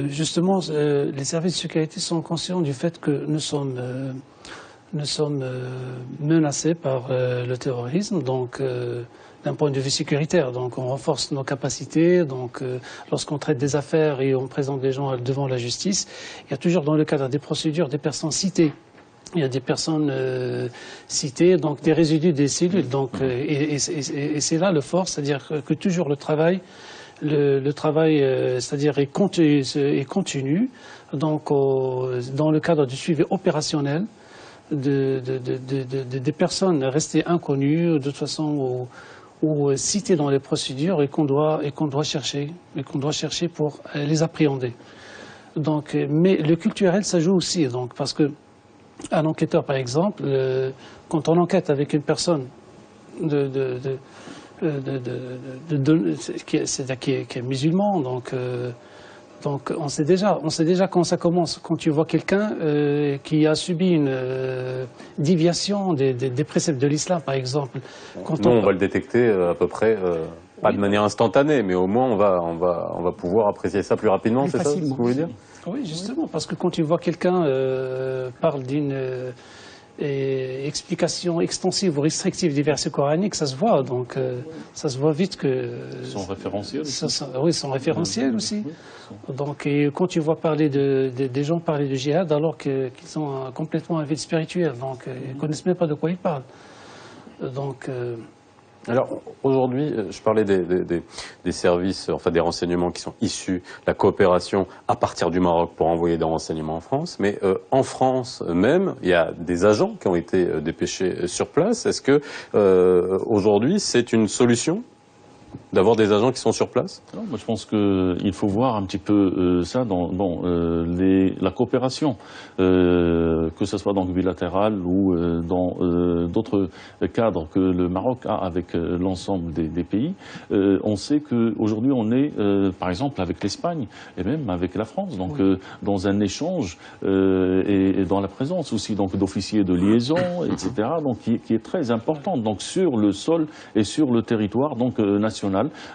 justement, les services de sécurité sont conscients du fait que nous sommes menacés par le terrorisme, donc d'un point de vue sécuritaire. Donc on renforce nos capacités, donc lorsqu'on traite des affaires et on présente des gens devant la justice, il y a toujours dans le cadre des procédures des personnes citées. Il y a des personnes citées, donc des résidus des cellules. Donc, et c'est là le fort, c'est-à-dire que toujours le travail, c'est-à-dire est continu. Donc, dans le cadre du suivi opérationnel des personnes restées inconnues, de toute façon, ou citées dans les procédures et qu'on doit chercher pour les appréhender. Donc, mais le culturel, ça joue aussi, donc parce que un enquêteur, par exemple, quand on enquête avec une personne qui est musulman, donc on sait déjà quand ça commence. Quand tu vois quelqu'un qui a subi une déviation des préceptes de l'islam, par exemple. On va le détecter à peu près. Pas de manière instantanée, mais au moins on va pouvoir apprécier ça plus rapidement, c'est ça ce que vous voulez dire? Oui, justement, parce que quand tu vois quelqu'un parle d'une explication extensive ou restrictive des versets coraniques, ça se voit, donc ça se voit vite que... Son référentiel aussi. Oui, son référentiel aussi. Donc, et quand tu vois parler des gens parler de djihad alors qu'ils sont complètement un vide spirituel, donc ils ne connaissent même pas de quoi ils parlent. Donc... Alors aujourd'hui, je parlais des services, enfin des renseignements qui sont issus de la coopération à partir du Maroc pour envoyer des renseignements en France, mais en France même, il y a des agents qui ont été dépêchés sur place. Est-ce que aujourd'hui c'est une solution d'avoir des agents qui sont sur place? Non, moi je pense qu'il faut voir un petit peu ça dans la coopération, que ce soit donc bilatérale ou dans d'autres cadres que le Maroc a avec l'ensemble des pays. On sait qu'aujourd'hui on est, par exemple, avec l'Espagne et même avec la France, donc dans un échange et dans la présence aussi donc d'officiers de liaison, etc. Donc qui est très importante donc sur le sol et sur le territoire donc national.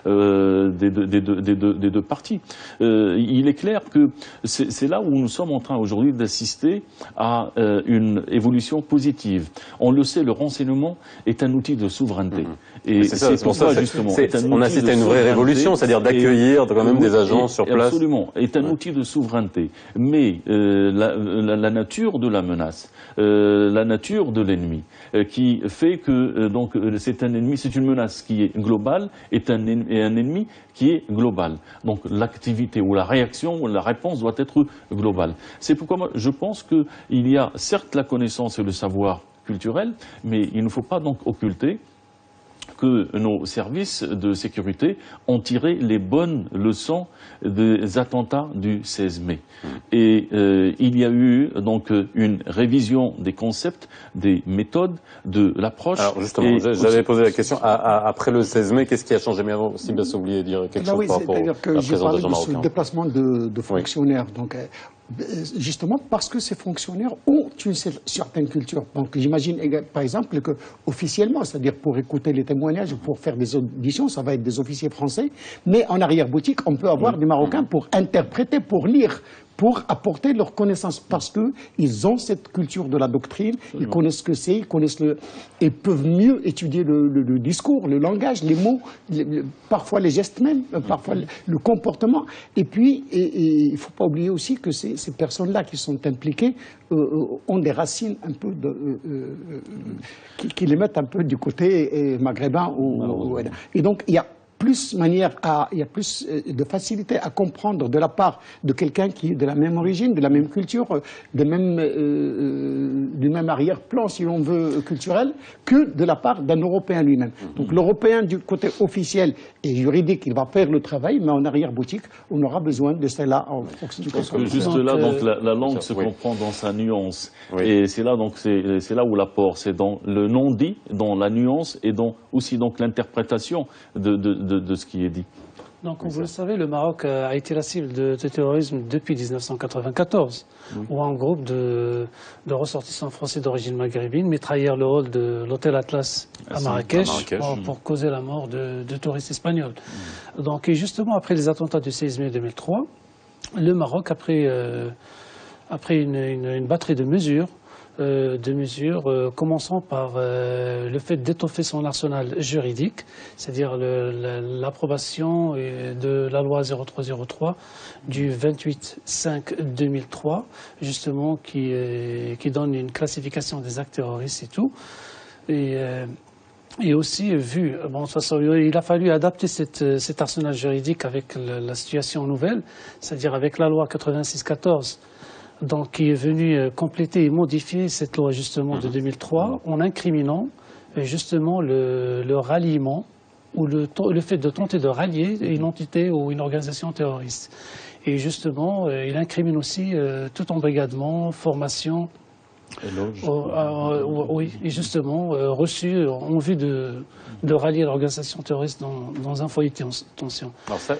Des deux parties. Il est clair que c'est là où nous sommes en train aujourd'hui d'assister à une évolution positive. On le sait, le renseignement est un outil de souveraineté. Et c'est pour ça justement. On assiste à une vraie révolution, c'est-à-dire d'accueillir quand même des agents sur place. Absolument, est un outil de souveraineté. Mais la nature de la menace, la nature de l'ennemi, qui fait que donc c'est un ennemi, c'est une menace qui est globale, et un ennemi qui est global. Donc l'activité ou la réaction ou la réponse doit être globale. C'est pourquoi moi, je pense qu'il y a certes la connaissance et le savoir culturel, mais il ne faut pas donc occulter que nos services de sécurité ont tiré les bonnes leçons des attentats du 16 mai. Et il y a eu donc une révision des concepts, des méthodes, de l'approche. Alors justement, j'avais posé la question, après le 16 mai, qu'est-ce qui a changé? Mais avant, si vous oubliez de dire quelque chose par rapport à la présentation marocaine. Ce déplacement de fonctionnaires, donc justement parce que ces fonctionnaires ont une certaine culture. Donc j'imagine par exemple que officiellement, c'est-à-dire pour écouter les témoignages, pour faire des auditions, ça va être des officiers français, mais en arrière-boutique, on peut avoir des Marocains pour interpréter, pour lire, pour apporter leur connaissance, parce qu'ils ont cette culture de la doctrine, ils connaissent ce que c'est, ils connaissent et peuvent mieux étudier le discours, le langage, les mots, parfois les gestes même, parfois le comportement. Et puis, il ne faut pas oublier aussi que ces personnes-là qui sont impliquées ont des racines un peu qui les mettent un peu du côté maghrébin. Et donc, il y a plus de facilité à comprendre de la part de quelqu'un qui est de la même origine, de la même culture, du même arrière-plan, si l'on veut, culturel, que de la part d'un Européen lui-même. Donc l'Européen, du côté officiel et juridique, il va faire le travail, mais en arrière-boutique, on aura besoin de cela en proximité. Parce que juste là, donc, la langue se comprend dans sa nuance. Et c'est là, donc, c'est là où l'apport, c'est dans le non-dit, dans la nuance et dans aussi donc l'interprétation de ce qui est dit. Donc, comme vous le savez, le Maroc a été la cible de terrorisme depuis 1994, où un groupe de ressortissants français d'origine maghrébine mitraillèrent le hall de l'hôtel Atlas à Marrakech pour causer la mort de touristes espagnols. Donc, et justement, après les attentats du 16 mai 2003, le Maroc, après une batterie de mesures, commençant par le fait d'étoffer son arsenal juridique, c'est-à-dire l'approbation de la loi 0303 du 28/5/2003, justement, qui donne une classification des actes terroristes et tout. Et aussi, de toute façon, il a fallu adapter cet arsenal juridique avec la situation nouvelle, c'est-à-dire avec la loi 86/14, donc, qui est venu compléter et modifier cette loi justement de 2003 en incriminant justement le ralliement ou le fait de tenter de rallier une entité ou une organisation terroriste. Et justement, il incrimine aussi tout embrigadement, formation, oui, et justement reçu en vue de rallier l'organisation terroriste dans un foyer de tension. Alors ça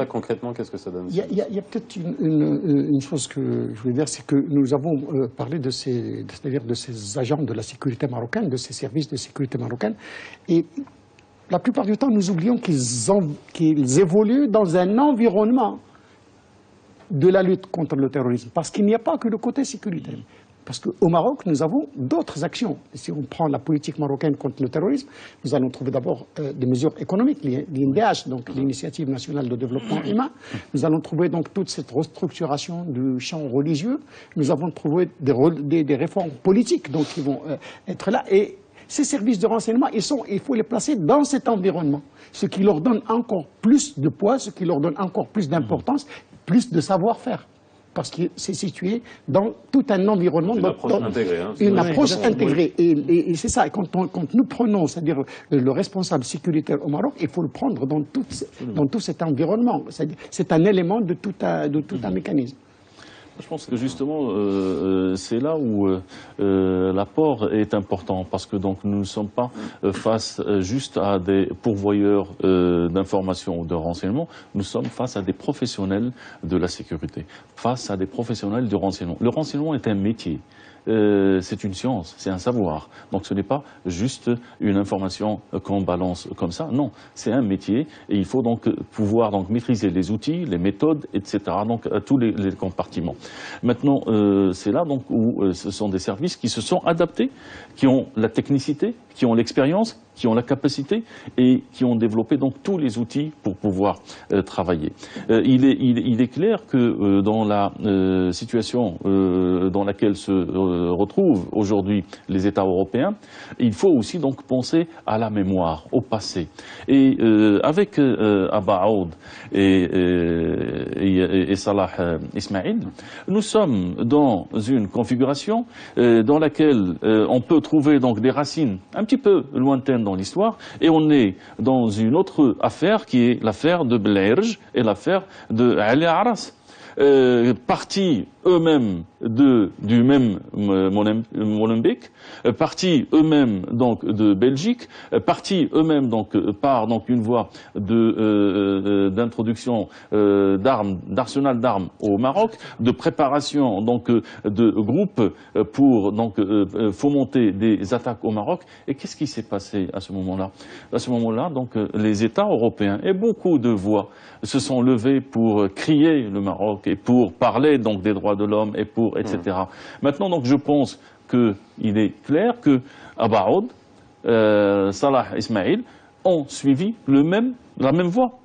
concrètement, qu'est-ce que ça donne? Il y a peut-être une chose que je voulais dire, c'est que nous avons parlé c'est-à-dire de ces agents de la sécurité marocaine, de ces services de sécurité marocaine, et la plupart du temps, nous oublions qu'ils évoluent dans un environnement de la lutte contre le terrorisme, parce qu'il n'y a pas que le côté sécuritaire. Parce qu'au Maroc, nous avons d'autres actions. Si on prend la politique marocaine contre le terrorisme, nous allons trouver d'abord des mesures économiques, l'INDH, donc l'Initiative nationale de développement humain. Nous allons trouver donc toute cette restructuration du champ religieux. Nous avons trouvé des réformes politiques donc, qui vont être là. Et ces services de renseignement, il faut les placer dans cet environnement, ce qui leur donne encore plus de poids, ce qui leur donne encore plus d'importance, plus de savoir-faire. Parce que c'est situé dans tout un environnement. Une approche intégrée. Une approche intégrée. Et c'est ça. Et quand nous prenons, c'est-à-dire le responsable sécuritaire au Maroc, il faut le prendre dans tout cet environnement. C'est un élément de tout un mécanisme. Je pense que justement, c'est là où l'apport est important, parce que donc nous ne sommes pas face juste à des pourvoyeurs d'informations ou de renseignements, nous sommes face à des professionnels de la sécurité, face à des professionnels du renseignement. Le renseignement est un métier. C'est une science, c'est un savoir. Donc ce n'est pas juste une information qu'on balance comme ça. Non, c'est un métier et il faut donc pouvoir donc maîtriser les outils, les méthodes, etc. Donc à tous les compartiments. Maintenant, c'est là donc où ce sont des services qui se sont adaptés, qui ont la technicité, qui ont l'expérience, qui ont la capacité et qui ont développé donc tous les outils pour pouvoir travailler. Il est clair que dans la situation dans laquelle se retrouvent aujourd'hui les États européens, il faut aussi donc penser à la mémoire, au passé. Et avec Abba Aoud et Salah Ismail, nous sommes dans une configuration dans laquelle on peut trouver donc des racines un petit peu lointaines dans l'histoire, et on est dans une autre affaire qui est l'affaire de Belherj et l'affaire de Ali Aras. Parti eux-mêmes du même Molenbeek, partis eux-mêmes donc de Belgique, partis eux-mêmes donc par donc une voie d'introduction d'arsenal d'armes au Maroc, de préparation donc de groupes pour donc fomenter des attaques au Maroc. Et qu'est-ce qui s'est passé à ce moment-là? À ce moment-là, donc les États européens et beaucoup de voix se sont levées pour crier le Maroc et pour parler donc des droits de l'homme et pour etc. Maintenant donc je pense qu'il est clair que Abaoud, Salah Ismail ont suivi la même voie,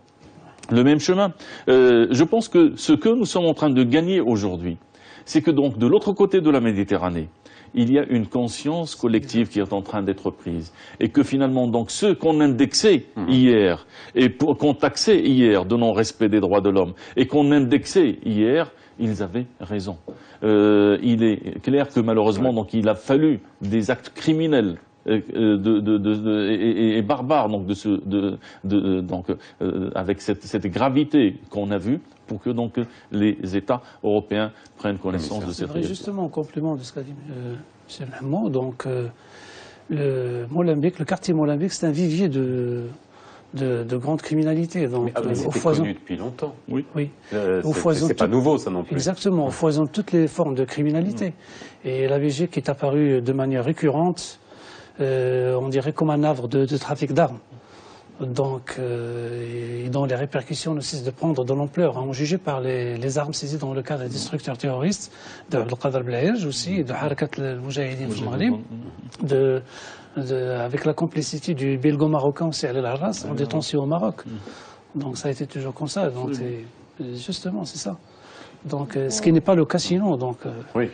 le même chemin. Je pense que ce que nous sommes en train de gagner aujourd'hui, c'est que donc de l'autre côté de la Méditerranée, il y a une conscience collective qui est en train d'être prise. Et que finalement, donc, ceux qu'on indexait hier, et qu'on taxait hier de non-respect des droits de l'homme, et qu'on indexait hier, ils avaient raison. Il est clair que malheureusement, donc, il a fallu des actes criminels et barbares, donc, avec cette gravité qu'on a vue, pour que donc les États européens prennent connaissance de cette réalité. Justement, en complément de ce qu'a dit M. Mahmoud, donc le Molenbeek, le quartier Molenbeek, c'est un vivier de grande criminalité. Donc, c'était connu depuis longtemps. Oui. C'est pas nouveau, ça non plus. Exactement, on foisonne toutes les formes de criminalité. Et la Belgique est apparue de manière récurrente, on dirait comme un havre de trafic d'armes. Donc, et dont les répercussions ne cessent de prendre de l'ampleur. On jugeait par les armes saisies dans le cas des destructeurs terroristes, de Abdelkader Blaïj aussi, de Harakat al-Moujahidine du Maghreb, avec la complicité du belgo-marocain aussi, Al Arras, en détention au Maroc. Donc ça a été toujours comme ça. Donc, justement, c'est ça. Donc, ce qui n'est pas le cas sinon. Donc,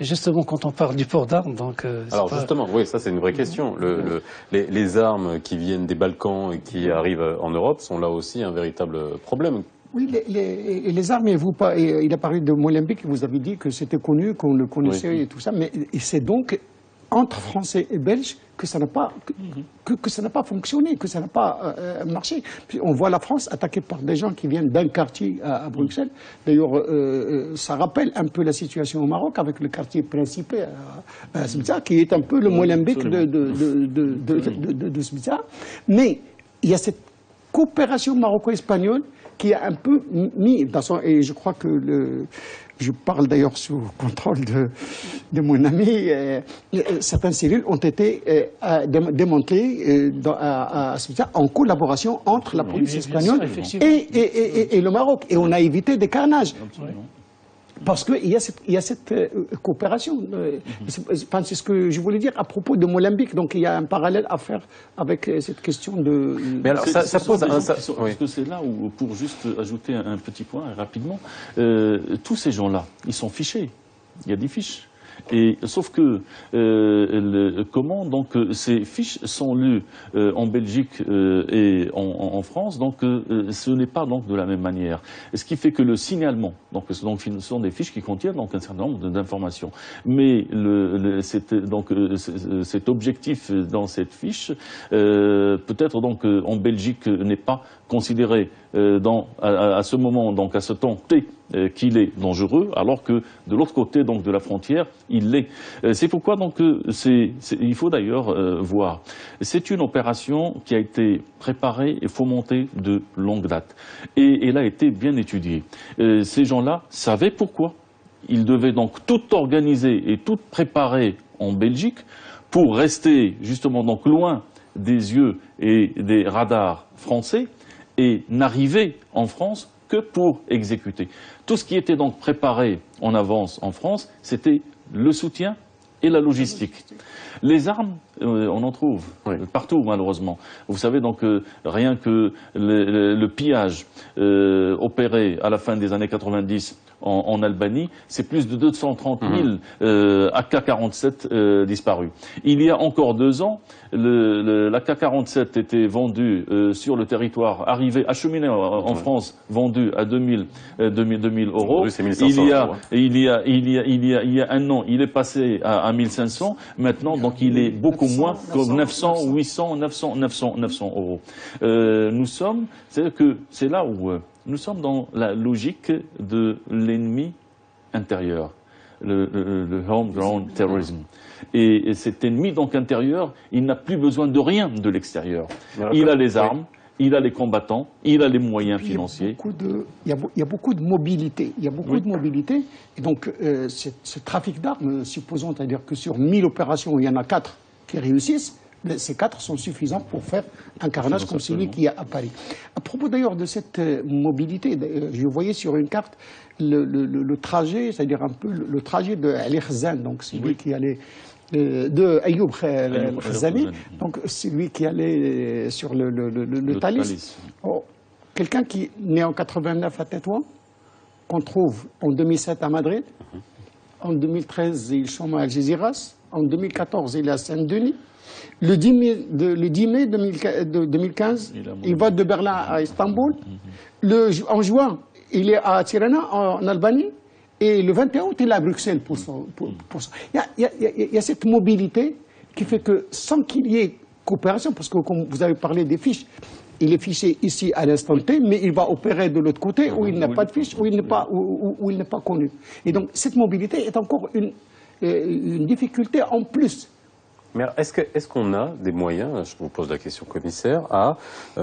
justement, quand on parle du port d'armes, donc. Alors justement, oui, ça c'est une vraie question. Les armes qui viennent des Balkans et qui arrivent en Europe sont là aussi un véritable problème. Oui, les armes, il a parlé de Molenbeek, vous avez dit que c'était connu, qu'on le connaissait et tout ça, mais c'est donc entre Français et Belges que ça n'a pas fonctionné, que ça n'a pas marché. Puis on voit la France attaquée par des gens qui viennent d'un quartier à Bruxelles. D'ailleurs, ça rappelle un peu la situation au Maroc avec le quartier principal à Sbizza, qui est un peu le Molenbeek de Sbizza. Mais il y a cette coopération maroco-espagnole qui a un peu mis dans son... Et je crois que je parle d'ailleurs sous contrôle de mon ami, certaines cellules ont été démantelées en collaboration entre la police espagnole et le Maroc. Et on a évité des carnages. Absolument. Parce qu'il y a cette coopération. C'est ce que je voulais dire à propos de Molenbeek. Donc il y a un parallèle à faire avec cette question de... Mais alors ça pose... Parce que c'est là où, pour juste ajouter un petit point rapidement, tous ces gens-là, ils sont fichés. Il y a des fiches. Et, sauf que comment donc ces fiches sont lues en Belgique et en France, donc ce n'est pas donc de la même manière. Ce qui fait que le signalement, donc ce sont des fiches qui contiennent donc un certain nombre d'informations. Mais cet objectif dans cette fiche, peut-être donc en Belgique n'est pas considéré à ce moment, donc à ce temps T, qu'il est dangereux, alors que de l'autre côté donc de la frontière, il l'est. C'est pourquoi donc il faut d'ailleurs voir. C'est une opération qui a été préparée et fomentée de longue date, et elle a été bien étudiée. Ces gens-là savaient pourquoi. Ils devaient donc tout organiser et tout préparer en Belgique pour rester justement donc loin des yeux et des radars français et n'arriver en France que pour exécuter. Tout ce qui était donc préparé en avance en France, c'était le soutien et la logistique. Les armes, on en trouve partout malheureusement. Vous savez donc rien que le pillage opéré à la fin des années 90 en Albanie, c'est plus de 230 000 AK-47 disparus. Il y a encore 2 ans, l'AK-47 était vendu sur le territoire, acheminé en France, vendu à 2000 euros. Il y a un an, il est passé à 1500. Maintenant, donc il est beaucoup moins que 900, 800, 900 euros. C'est là où nous sommes dans la logique de l'ennemi intérieur. le homegrown terrorism. Et cet ennemi donc intérieur, il n'a plus besoin de rien de l'extérieur. Il a les armes, il a les combattants, il a les moyens financiers. Il y a beaucoup de mobilité. Il y a beaucoup de mobilité. Et donc, ce trafic d'armes, supposons, c'est-à-dire que sur 1000 opérations, il y en a 4 qui réussissent, ces 4 sont suffisants pour faire un carnage comme celui qu'il y a à Paris. À propos d'ailleurs de cette mobilité, je voyais sur une carte le trajet, c'est-à-dire un peu le trajet de Ali Khazan, donc celui qui allait de Ayoub Khazani, donc celui qui allait sur le Thalys. Oh, quelqu'un qui est né en 89 à Tétouan, qu'on trouve en 2007 à Madrid, en 2013 il chôme à Algeciras, en 2014 il est à Saint-Denis. Le 10 mai 2015, il va de Berlin à Istanbul. En juin, il est à Tirana, en Albanie. Et le 21 août, il est à Bruxelles pour ça. Il y a cette mobilité qui fait que sans qu'il y ait coopération, parce que comme vous avez parlé des fiches, il est fiché ici à l'instant T, mais il va opérer de l'autre côté où il n'a pas de fiche, où il n'est pas connu. Et donc cette mobilité est encore une difficulté en plus. Mais est-ce qu'on a des moyens, je vous pose la question commissaire,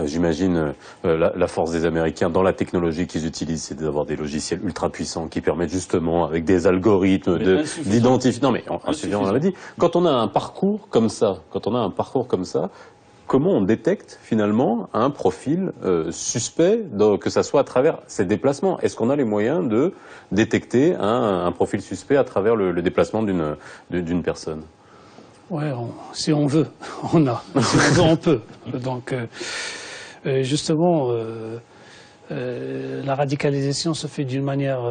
j'imagine, la force des Américains dans la technologie qu'ils utilisent, c'est d'avoir des logiciels ultra puissants qui permettent justement, avec des algorithmes, d'identifier... Non mais, on l'avait dit, quand on a un parcours comme ça, comment on détecte finalement un profil suspect, que ça soit à travers ses déplacements? Est-ce qu'on a les moyens de détecter un profil suspect à travers le déplacement d'une personne? Ouais, si on veut, on a. Si on veut, on peut. Donc, justement, la radicalisation se fait d'une manière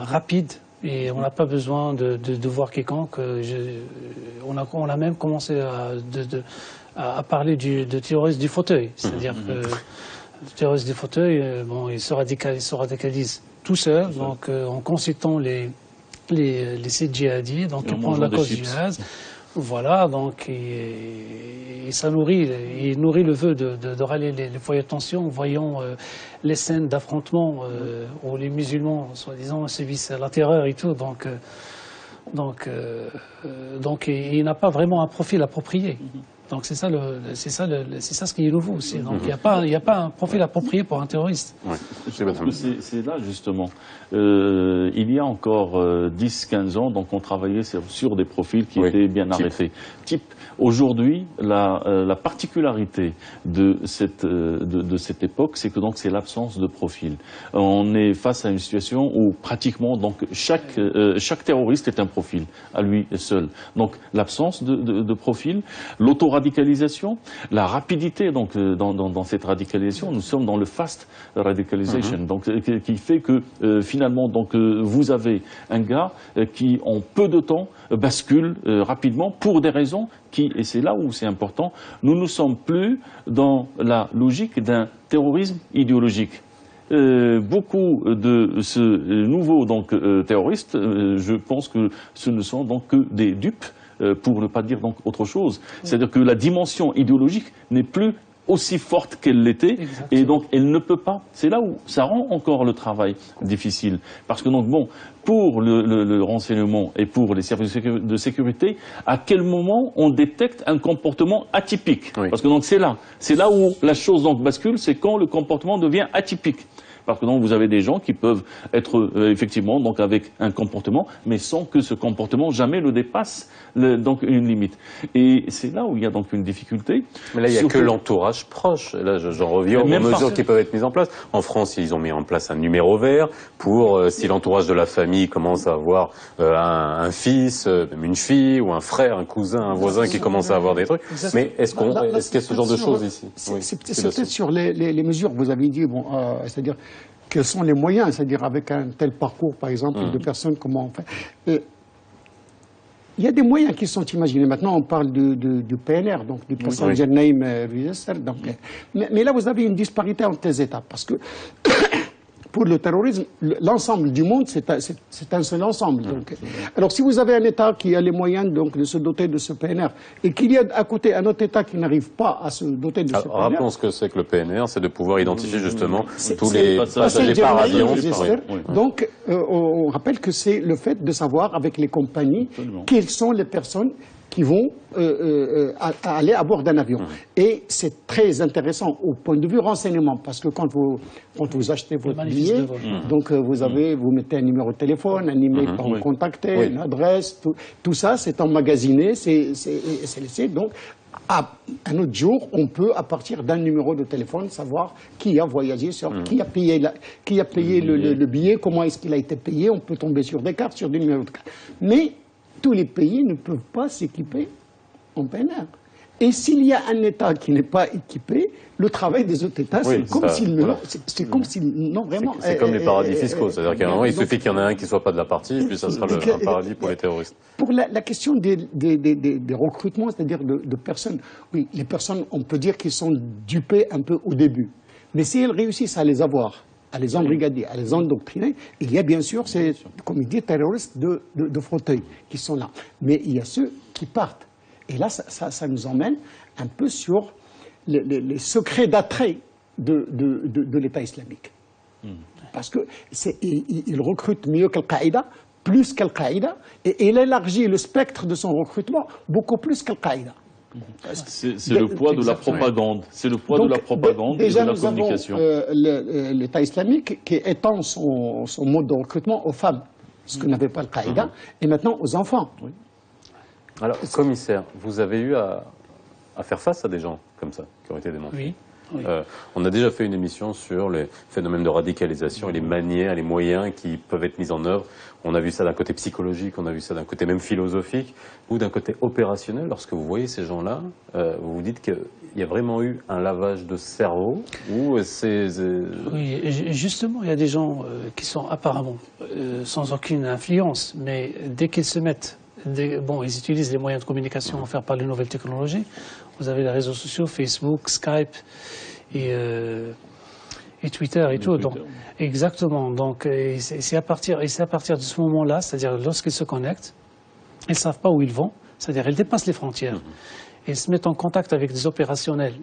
rapide et on n'a pas besoin de voir quiconque. On a même commencé à parler de terroristes du fauteuil. C'est-à-dire que le terroriste du fauteuil, il se radicalise tout seul, donc en consultant les sites djihadis, donc il prend la cause djihad. Voilà, donc il nourrit le vœu de râler les foyers de tension en voyant les scènes d'affrontement où les musulmans, soi-disant, sévissent la terreur et tout. Donc il n'a pas vraiment un profil approprié. Donc c'est ça ce qui est nouveau aussi. Donc il n'y a pas un profil approprié pour un terroriste. Ouais. C'est là justement. Il y a encore 10-15 ans, donc on travaillait sur des profils qui étaient bien arrêtés. Aujourd'hui, la particularité de cette époque, c'est que donc c'est l'absence de profil. On est face à une situation où pratiquement donc chaque terroriste est un profil à lui seul. Donc l'absence de profil, l'autoradicalisation, la rapidité donc dans cette radicalisation, nous sommes dans le fast radicalization, donc qui fait que finalement donc vous avez un gars qui en peu de temps bascule rapidement pour des raisons qui, et c'est là où c'est important, nous ne sommes plus dans la logique d'un terrorisme idéologique. Beaucoup de ce nouveau donc terroriste, je pense que ce ne sont donc que des dupes, pour ne pas dire donc autre chose. C'est-à-dire que la dimension idéologique n'est plus aussi forte qu'elle l'était, et donc elle ne peut pas. C'est là où ça rend encore le travail difficile, parce que donc bon, pour le renseignement et pour les services de sécurité, à quel moment on détecte un comportement atypique? Parce que donc c'est là où la chose donc bascule, c'est quand le comportement devient atypique. Parce que donc vous avez des gens qui peuvent être effectivement donc avec un comportement, mais sans que ce comportement jamais ne dépasse donc une limite. Et c'est là où il y a donc une difficulté. Mais là, il n'y a que l'entourage proche. Là, j'en reviens aux mesures qui peuvent être mises en place. En France, ils ont mis en place un numéro vert pour si l'entourage de la famille commence à avoir un fils, même une fille, ou un frère, un cousin, un voisin qui commence à avoir des trucs. Mais est-ce qu'il y a ce genre de choses ici? C'est peut-être sur les mesures que vous avez dit, c'est-à-dire quels sont les moyens, c'est-à-dire avec un tel parcours, par exemple, de personnes, comment on fait. Il y a des moyens qui sont imaginés. Maintenant, on parle du PNR, donc du Passenger Name Register. Mais là, vous avez une disparité entre les États. Parce que pour le terrorisme, l'ensemble du monde, c'est un seul ensemble. Donc, alors, si vous avez un État qui a les moyens donc, de se doter de ce PNR et qu'il y a à côté un autre État qui n'arrive pas à se doter de ce PNR... Rappelons ce que c'est que le PNR, c'est de pouvoir identifier justement tous les passagers par avion. Donc, on rappelle que c'est le fait de savoir avec les compagnies quelles sont les personnes qui vont aller à bord d'un avion. Et c'est très intéressant au point de vue renseignement, parce que quand vous achetez votre billet, donc vous mettez un numéro de téléphone, un email pour vous contacter, une adresse, tout ça, c'est emmagasiné, c'est laissé. Donc, à un autre jour, on peut, à partir d'un numéro de téléphone, savoir qui a voyagé, qui a payé le billet, comment est-ce qu'il a été payé. On peut tomber sur des cartes, sur des numéros de cartes. Mais tous les pays ne peuvent pas s'équiper en PNR. Et s'il y a un État qui n'est pas équipé, le travail des autres États, c'est comme s'ils n'ont vraiment... C'est comme les paradis fiscaux, c'est-à-dire qu'à un moment, il suffit qu'il y en ait un qui ne soit pas de la partie, et puis ça sera un paradis pour les terroristes. Pour la question des recrutements, c'est-à-dire de personnes, oui, les personnes, on peut dire qu'ils sont dupées un peu au début. Mais si elles réussissent à les avoir, à les embrigader, à les endoctriner, il y a bien sûr ces, comme il dit, terroristes de fauteuil qui sont là. Mais il y a ceux qui partent. Et là, ça nous emmène un peu sur les secrets d'attrait de l'État islamique. Parce qu'il recrute mieux qu'Al-Qaïda, plus qu'Al-Qaïda, et il élargit le spectre de son recrutement beaucoup plus qu'Al-Qaïda. C'est le poids de la propagande. C'est le poids de la propagande et de la communication. L'État islamique qui étend son mode de recrutement aux femmes, ce que n'avait pas Al-Qaïda, et maintenant aux enfants. Oui. Alors, commissaire, vous avez eu à faire face à des gens comme ça, qui ont été dénoncés. Oui. Oui. On a déjà fait une émission sur les phénomènes de radicalisation et les manières, les moyens qui peuvent être mis en œuvre. On a vu ça d'un côté psychologique, on a vu ça d'un côté même philosophique, ou d'un côté opérationnel. Lorsque vous voyez ces gens-là, vous vous dites qu'il y a vraiment eu un lavage de cerveau, ou c'est... Oui, justement, il y a des gens qui sont apparemment sans aucune influence, mais dès qu'ils se mettent... ils utilisent les moyens de communication offerts par les nouvelles technologies. Vous avez les réseaux sociaux, Facebook, Skype et Twitter et tout. Donc, exactement. Donc, c'est à partir de ce moment-là, c'est-à-dire lorsqu'ils se connectent, ils ne savent pas où ils vont, c'est-à-dire ils dépassent les frontières. Ils se mettent en contact avec des opérationnels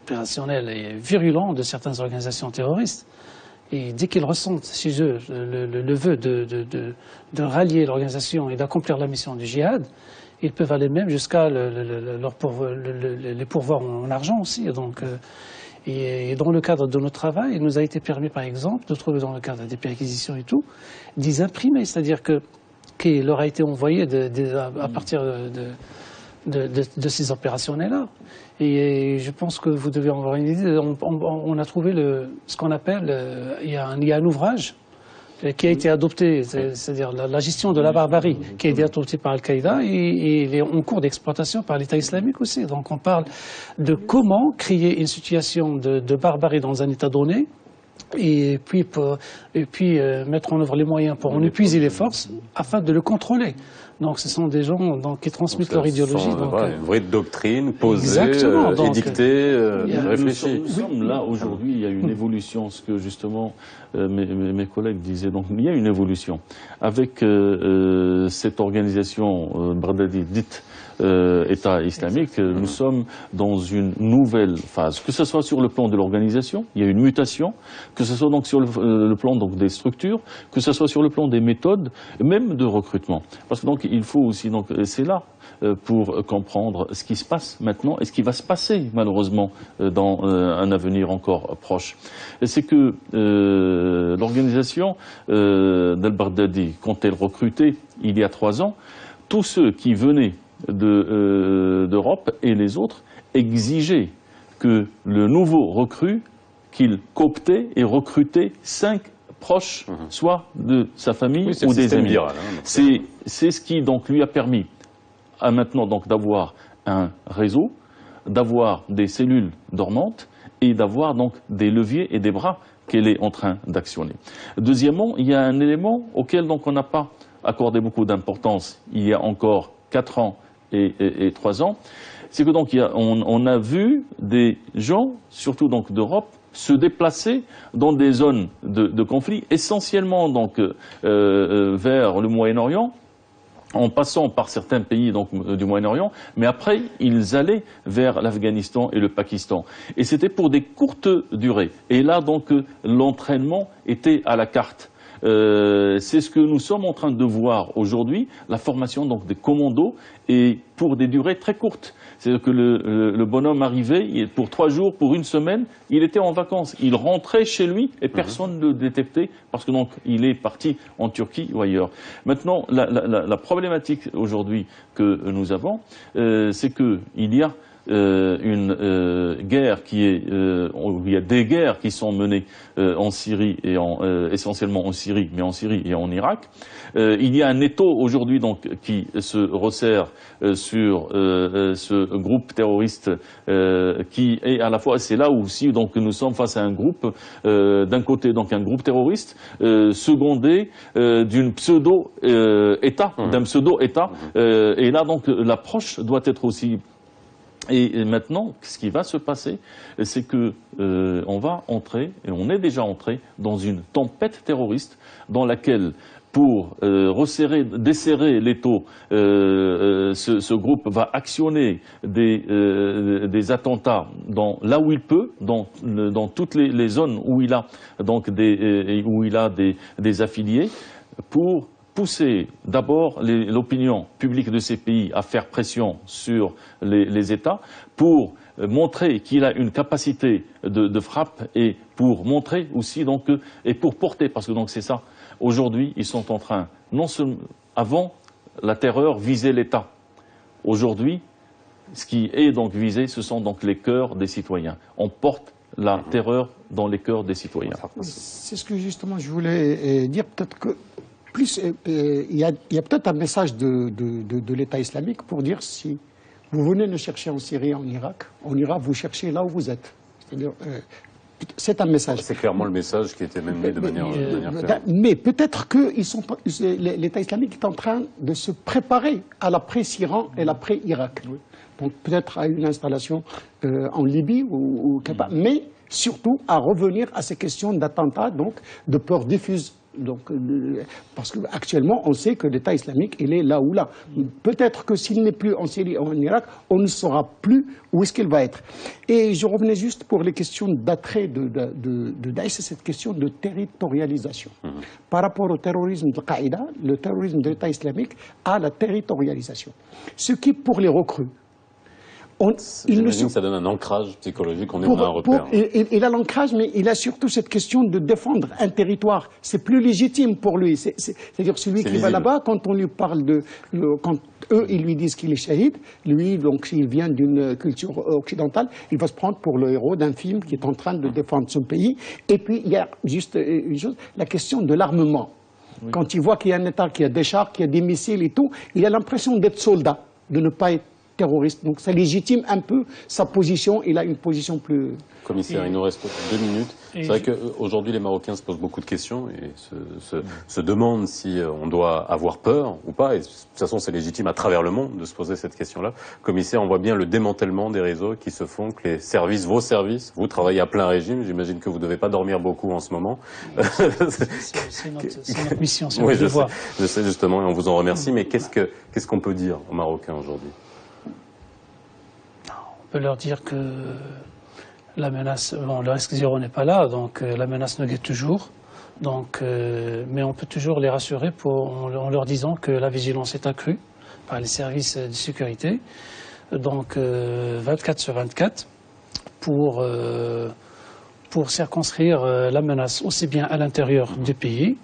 et virulents de certaines organisations terroristes. Et dès qu'ils ressentent chez eux le vœu de rallier l'organisation et d'accomplir la mission du djihad, ils peuvent aller même jusqu'à les pourvoir en argent aussi. Donc, et dans le cadre de notre travail, il nous a été permis, par exemple, de trouver dans le cadre des perquisitions et tout, des imprimés, c'est-à-dire qu'il leur a été envoyé à partir de ces opérationnels-là. Et je pense que vous devez en avoir une idée. On a trouvé ce qu'on appelle, il y a un ouvrage qui a été adopté, c'est-à-dire la gestion de la barbarie, qui a été adopté par Al-Qaïda et il est en cours d'exploitation par l'État islamique aussi. Donc on parle de comment créer une situation de barbarie dans un État donné, et puis mettre en œuvre les moyens pour en épuiser les forces afin de le contrôler. Donc ce sont des gens qui transmettent leur idéologie. Une vraie doctrine posée, édictée, réfléchie. Nous sommes là aujourd'hui, il y a une évolution, ce que justement mes collègues disaient. Donc il y a une évolution. Avec cette organisation Baghdadi dite État islamique, nous sommes dans une nouvelle phase. Que ce soit sur le plan de l'organisation, il y a une mutation, que ce soit donc sur le plan donc des structures, que ce soit sur le plan des méthodes, même de recrutement. Parce que donc il faut aussi, donc c'est là pour comprendre ce qui se passe maintenant et ce qui va se passer malheureusement dans un avenir encore proche. C'est que l'organisation d'Al-Baghdadi, quand elle recrutait il y a 3 ans, tous ceux qui venaient d'Europe et les autres exigeaient que le nouveau recrue qu'il cooptait et recrutait 5 proches, soit de sa famille ou des amis. C'est ce qui donc lui a permis maintenant donc d'avoir un réseau, d'avoir des cellules dormantes et d'avoir donc des leviers et des bras qu'elle est en train d'actionner. Deuxièmement, il y a un élément auquel donc on n'a pas accordé beaucoup d'importance il y a encore 4 ans et 3 ans, c'est que donc on a vu des gens, surtout donc d'Europe, se déplacer dans des zones de conflit, essentiellement donc vers le Moyen-Orient, en passant par certains pays donc, du Moyen-Orient, mais après, ils allaient vers l'Afghanistan et le Pakistan. Et c'était pour des courtes durées. Et là, donc, l'entraînement était à la carte. C'est ce que nous sommes en train de voir aujourd'hui, la formation donc, des commandos, et pour des durées très courtes. C'est-à-dire que le bonhomme arrivait, pour 3 jours, pour 1 semaine, il était en vacances. Il rentrait chez lui et personne ne le détectait parce que donc il est parti en Turquie ou ailleurs. Maintenant, la problématique aujourd'hui que nous avons, c'est qu'il y a une guerre qui est, il y a des guerres qui sont menées en Syrie et essentiellement en Syrie, mais en Syrie et en Irak. Il y a un étau aujourd'hui donc qui se resserre sur ce groupe terroriste qui est à la fois, c'est là aussi donc nous sommes face à un groupe d'un côté donc un groupe terroriste secondé d'une pseudo État, d'un pseudo État et là donc l'approche doit être aussi. Et maintenant, ce qui va se passer, c'est que on va entrer, et on est déjà entré, dans une tempête terroriste dans laquelle, pour desserrer l'étau, ce groupe va actionner des attentats là où il peut, dans toutes les zones où il a donc des affiliés, pour pousser d'abord l'opinion publique de ces pays à faire pression sur les États pour montrer qu'il a une capacité de frappe et pour montrer aussi donc et pour porter, parce que donc c'est ça. Aujourd'hui, ils sont en train, non seulement avant la terreur visait l'État. Aujourd'hui, ce qui est donc visé, ce sont donc les cœurs des citoyens. On porte la terreur dans les cœurs des citoyens. C'est ce que justement je voulais dire, peut-être que il y a peut-être un message de l'État islamique pour dire si vous venez nous chercher en Syrie, en Irak, on ira vous chercher là où vous êtes. C'est-à-dire, c'est un message. C'est clairement le message qui était mené de manière claire. Mais peut-être que l'État islamique est en train de se préparer à l'après-Iran et l'après-Irak. Oui. Donc peut-être à une installation en Libye mais surtout à revenir à ces questions d'attentats, donc de peur diffuse. Donc, parce qu'actuellement, on sait que l'État islamique, il est là ou là. Peut-être que s'il n'est plus en Syrie ou en Irak, on ne saura plus où est-ce qu'il va être. Et je revenais juste pour les questions d'attrait de Daesh, c'est cette question de territorialisation. Par rapport au terrorisme de Qaïda, le terrorisme de l'État islamique a la territorialisation. Ce qui, pour les recrues, j'imagine que ça donne un ancrage psychologique, on est un repère. Il a l'ancrage, mais il a surtout cette question de défendre un territoire. C'est plus légitime pour lui. C'est-à-dire celui qui va là-bas, quand on lui parle quand eux, ils lui disent qu'il est shahid, lui, donc s'il vient d'une culture occidentale, il va se prendre pour le héros d'un film qui est en train de défendre son pays. Et puis, il y a juste une chose, la question de l'armement. Oui. Quand il voit qu'il y a un État qui a des chars, qui a des missiles et tout, il a l'impression d'être soldat, de ne pas être terroriste. Donc ça légitime un peu sa position. Il a une position plus... Commissaire, il nous reste 2 minutes. C'est vrai qu'aujourd'hui, les Marocains se posent beaucoup de questions et se demandent si on doit avoir peur ou pas. Et de toute façon, c'est légitime à travers le monde de se poser cette question-là. Commissaire, on voit bien le démantèlement des réseaux qui se font, que les services, vos services, vous travaillez à plein régime. J'imagine que vous ne devez pas dormir beaucoup en ce moment. C'est notre mission, c'est oui, notre devoir. Je sais justement et on vous en remercie. Mais qu'est-ce qu'on peut dire aux Marocains aujourd'hui ? On peut leur dire que la menace, le risque zéro n'est pas là, donc la menace nous guette toujours. Donc, mais on peut toujours les rassurer en leur disant que la vigilance est accrue par les services de sécurité, donc 24/24, pour circonscrire la menace aussi bien à l'intérieur du pays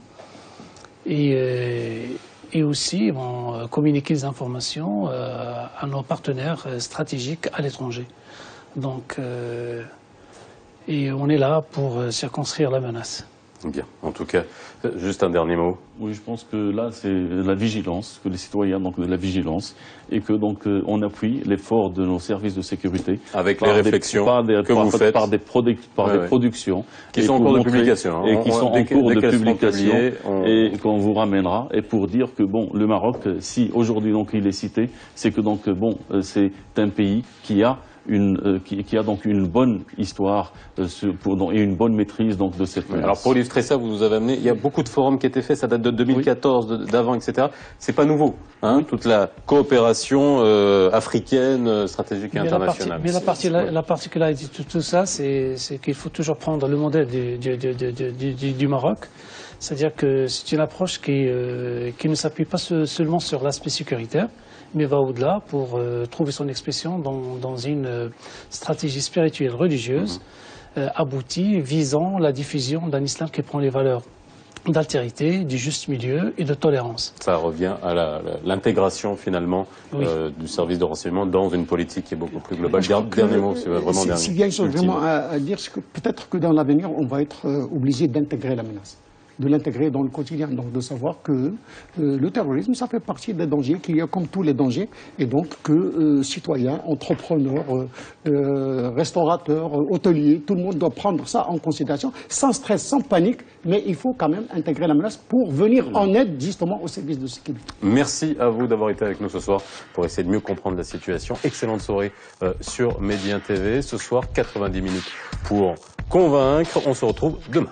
et aussi communiquer les informations à nos partenaires stratégiques à l'étranger. Donc, et on est là pour circonscrire la menace. Bien. En tout cas, juste un dernier mot. Oui, je pense que là, c'est la vigilance, que les citoyens, donc de la vigilance, et que donc on appuie l'effort de nos services de sécurité. Avec les réflexions que vous faites. Par des productions. Qui sont en cours de publication. Et qui sont en cours de publication, et qu'on vous ramènera. Et pour dire que, bon, le Maroc, si aujourd'hui donc il est cité, c'est que donc, bon, c'est un pays qui a qui a donc une bonne histoire et une bonne maîtrise donc de cette menace. Alors pour illustrer ça, vous nous avez amené, il y a beaucoup de forums qui étaient faits, ça date de 2014, d'avant, etc. C'est pas nouveau, hein, toute la coopération africaine, stratégique et internationale. La particularité de tout ça, c'est qu'il faut toujours prendre le modèle du Maroc. C'est-à-dire que c'est une approche qui ne s'appuie pas seulement sur l'aspect sécuritaire, mais va au-delà pour trouver son expression dans une stratégie spirituelle religieuse aboutie, visant la diffusion d'un islam qui prend les valeurs d'altérité, du juste milieu et de tolérance. Ça revient à l'intégration finalement du service de renseignement dans une politique qui est beaucoup plus globale. Dernier mot, c'est vraiment dernier. S'il y a une chose vraiment à dire, c'est que peut-être que dans l'avenir, on va être obligé d'intégrer la menace, de l'intégrer dans le quotidien, donc de savoir que le terrorisme, ça fait partie des dangers qu'il y a comme tous les dangers, et donc que citoyens, entrepreneurs, restaurateurs, hôteliers, tout le monde doit prendre ça en considération, sans stress, sans panique, mais il faut quand même intégrer la menace pour venir en aide justement au service de sécurité. Merci à vous d'avoir été avec nous ce soir pour essayer de mieux comprendre la situation. Excellente soirée sur Médien TV. Ce soir, 90 minutes pour convaincre. On se retrouve demain.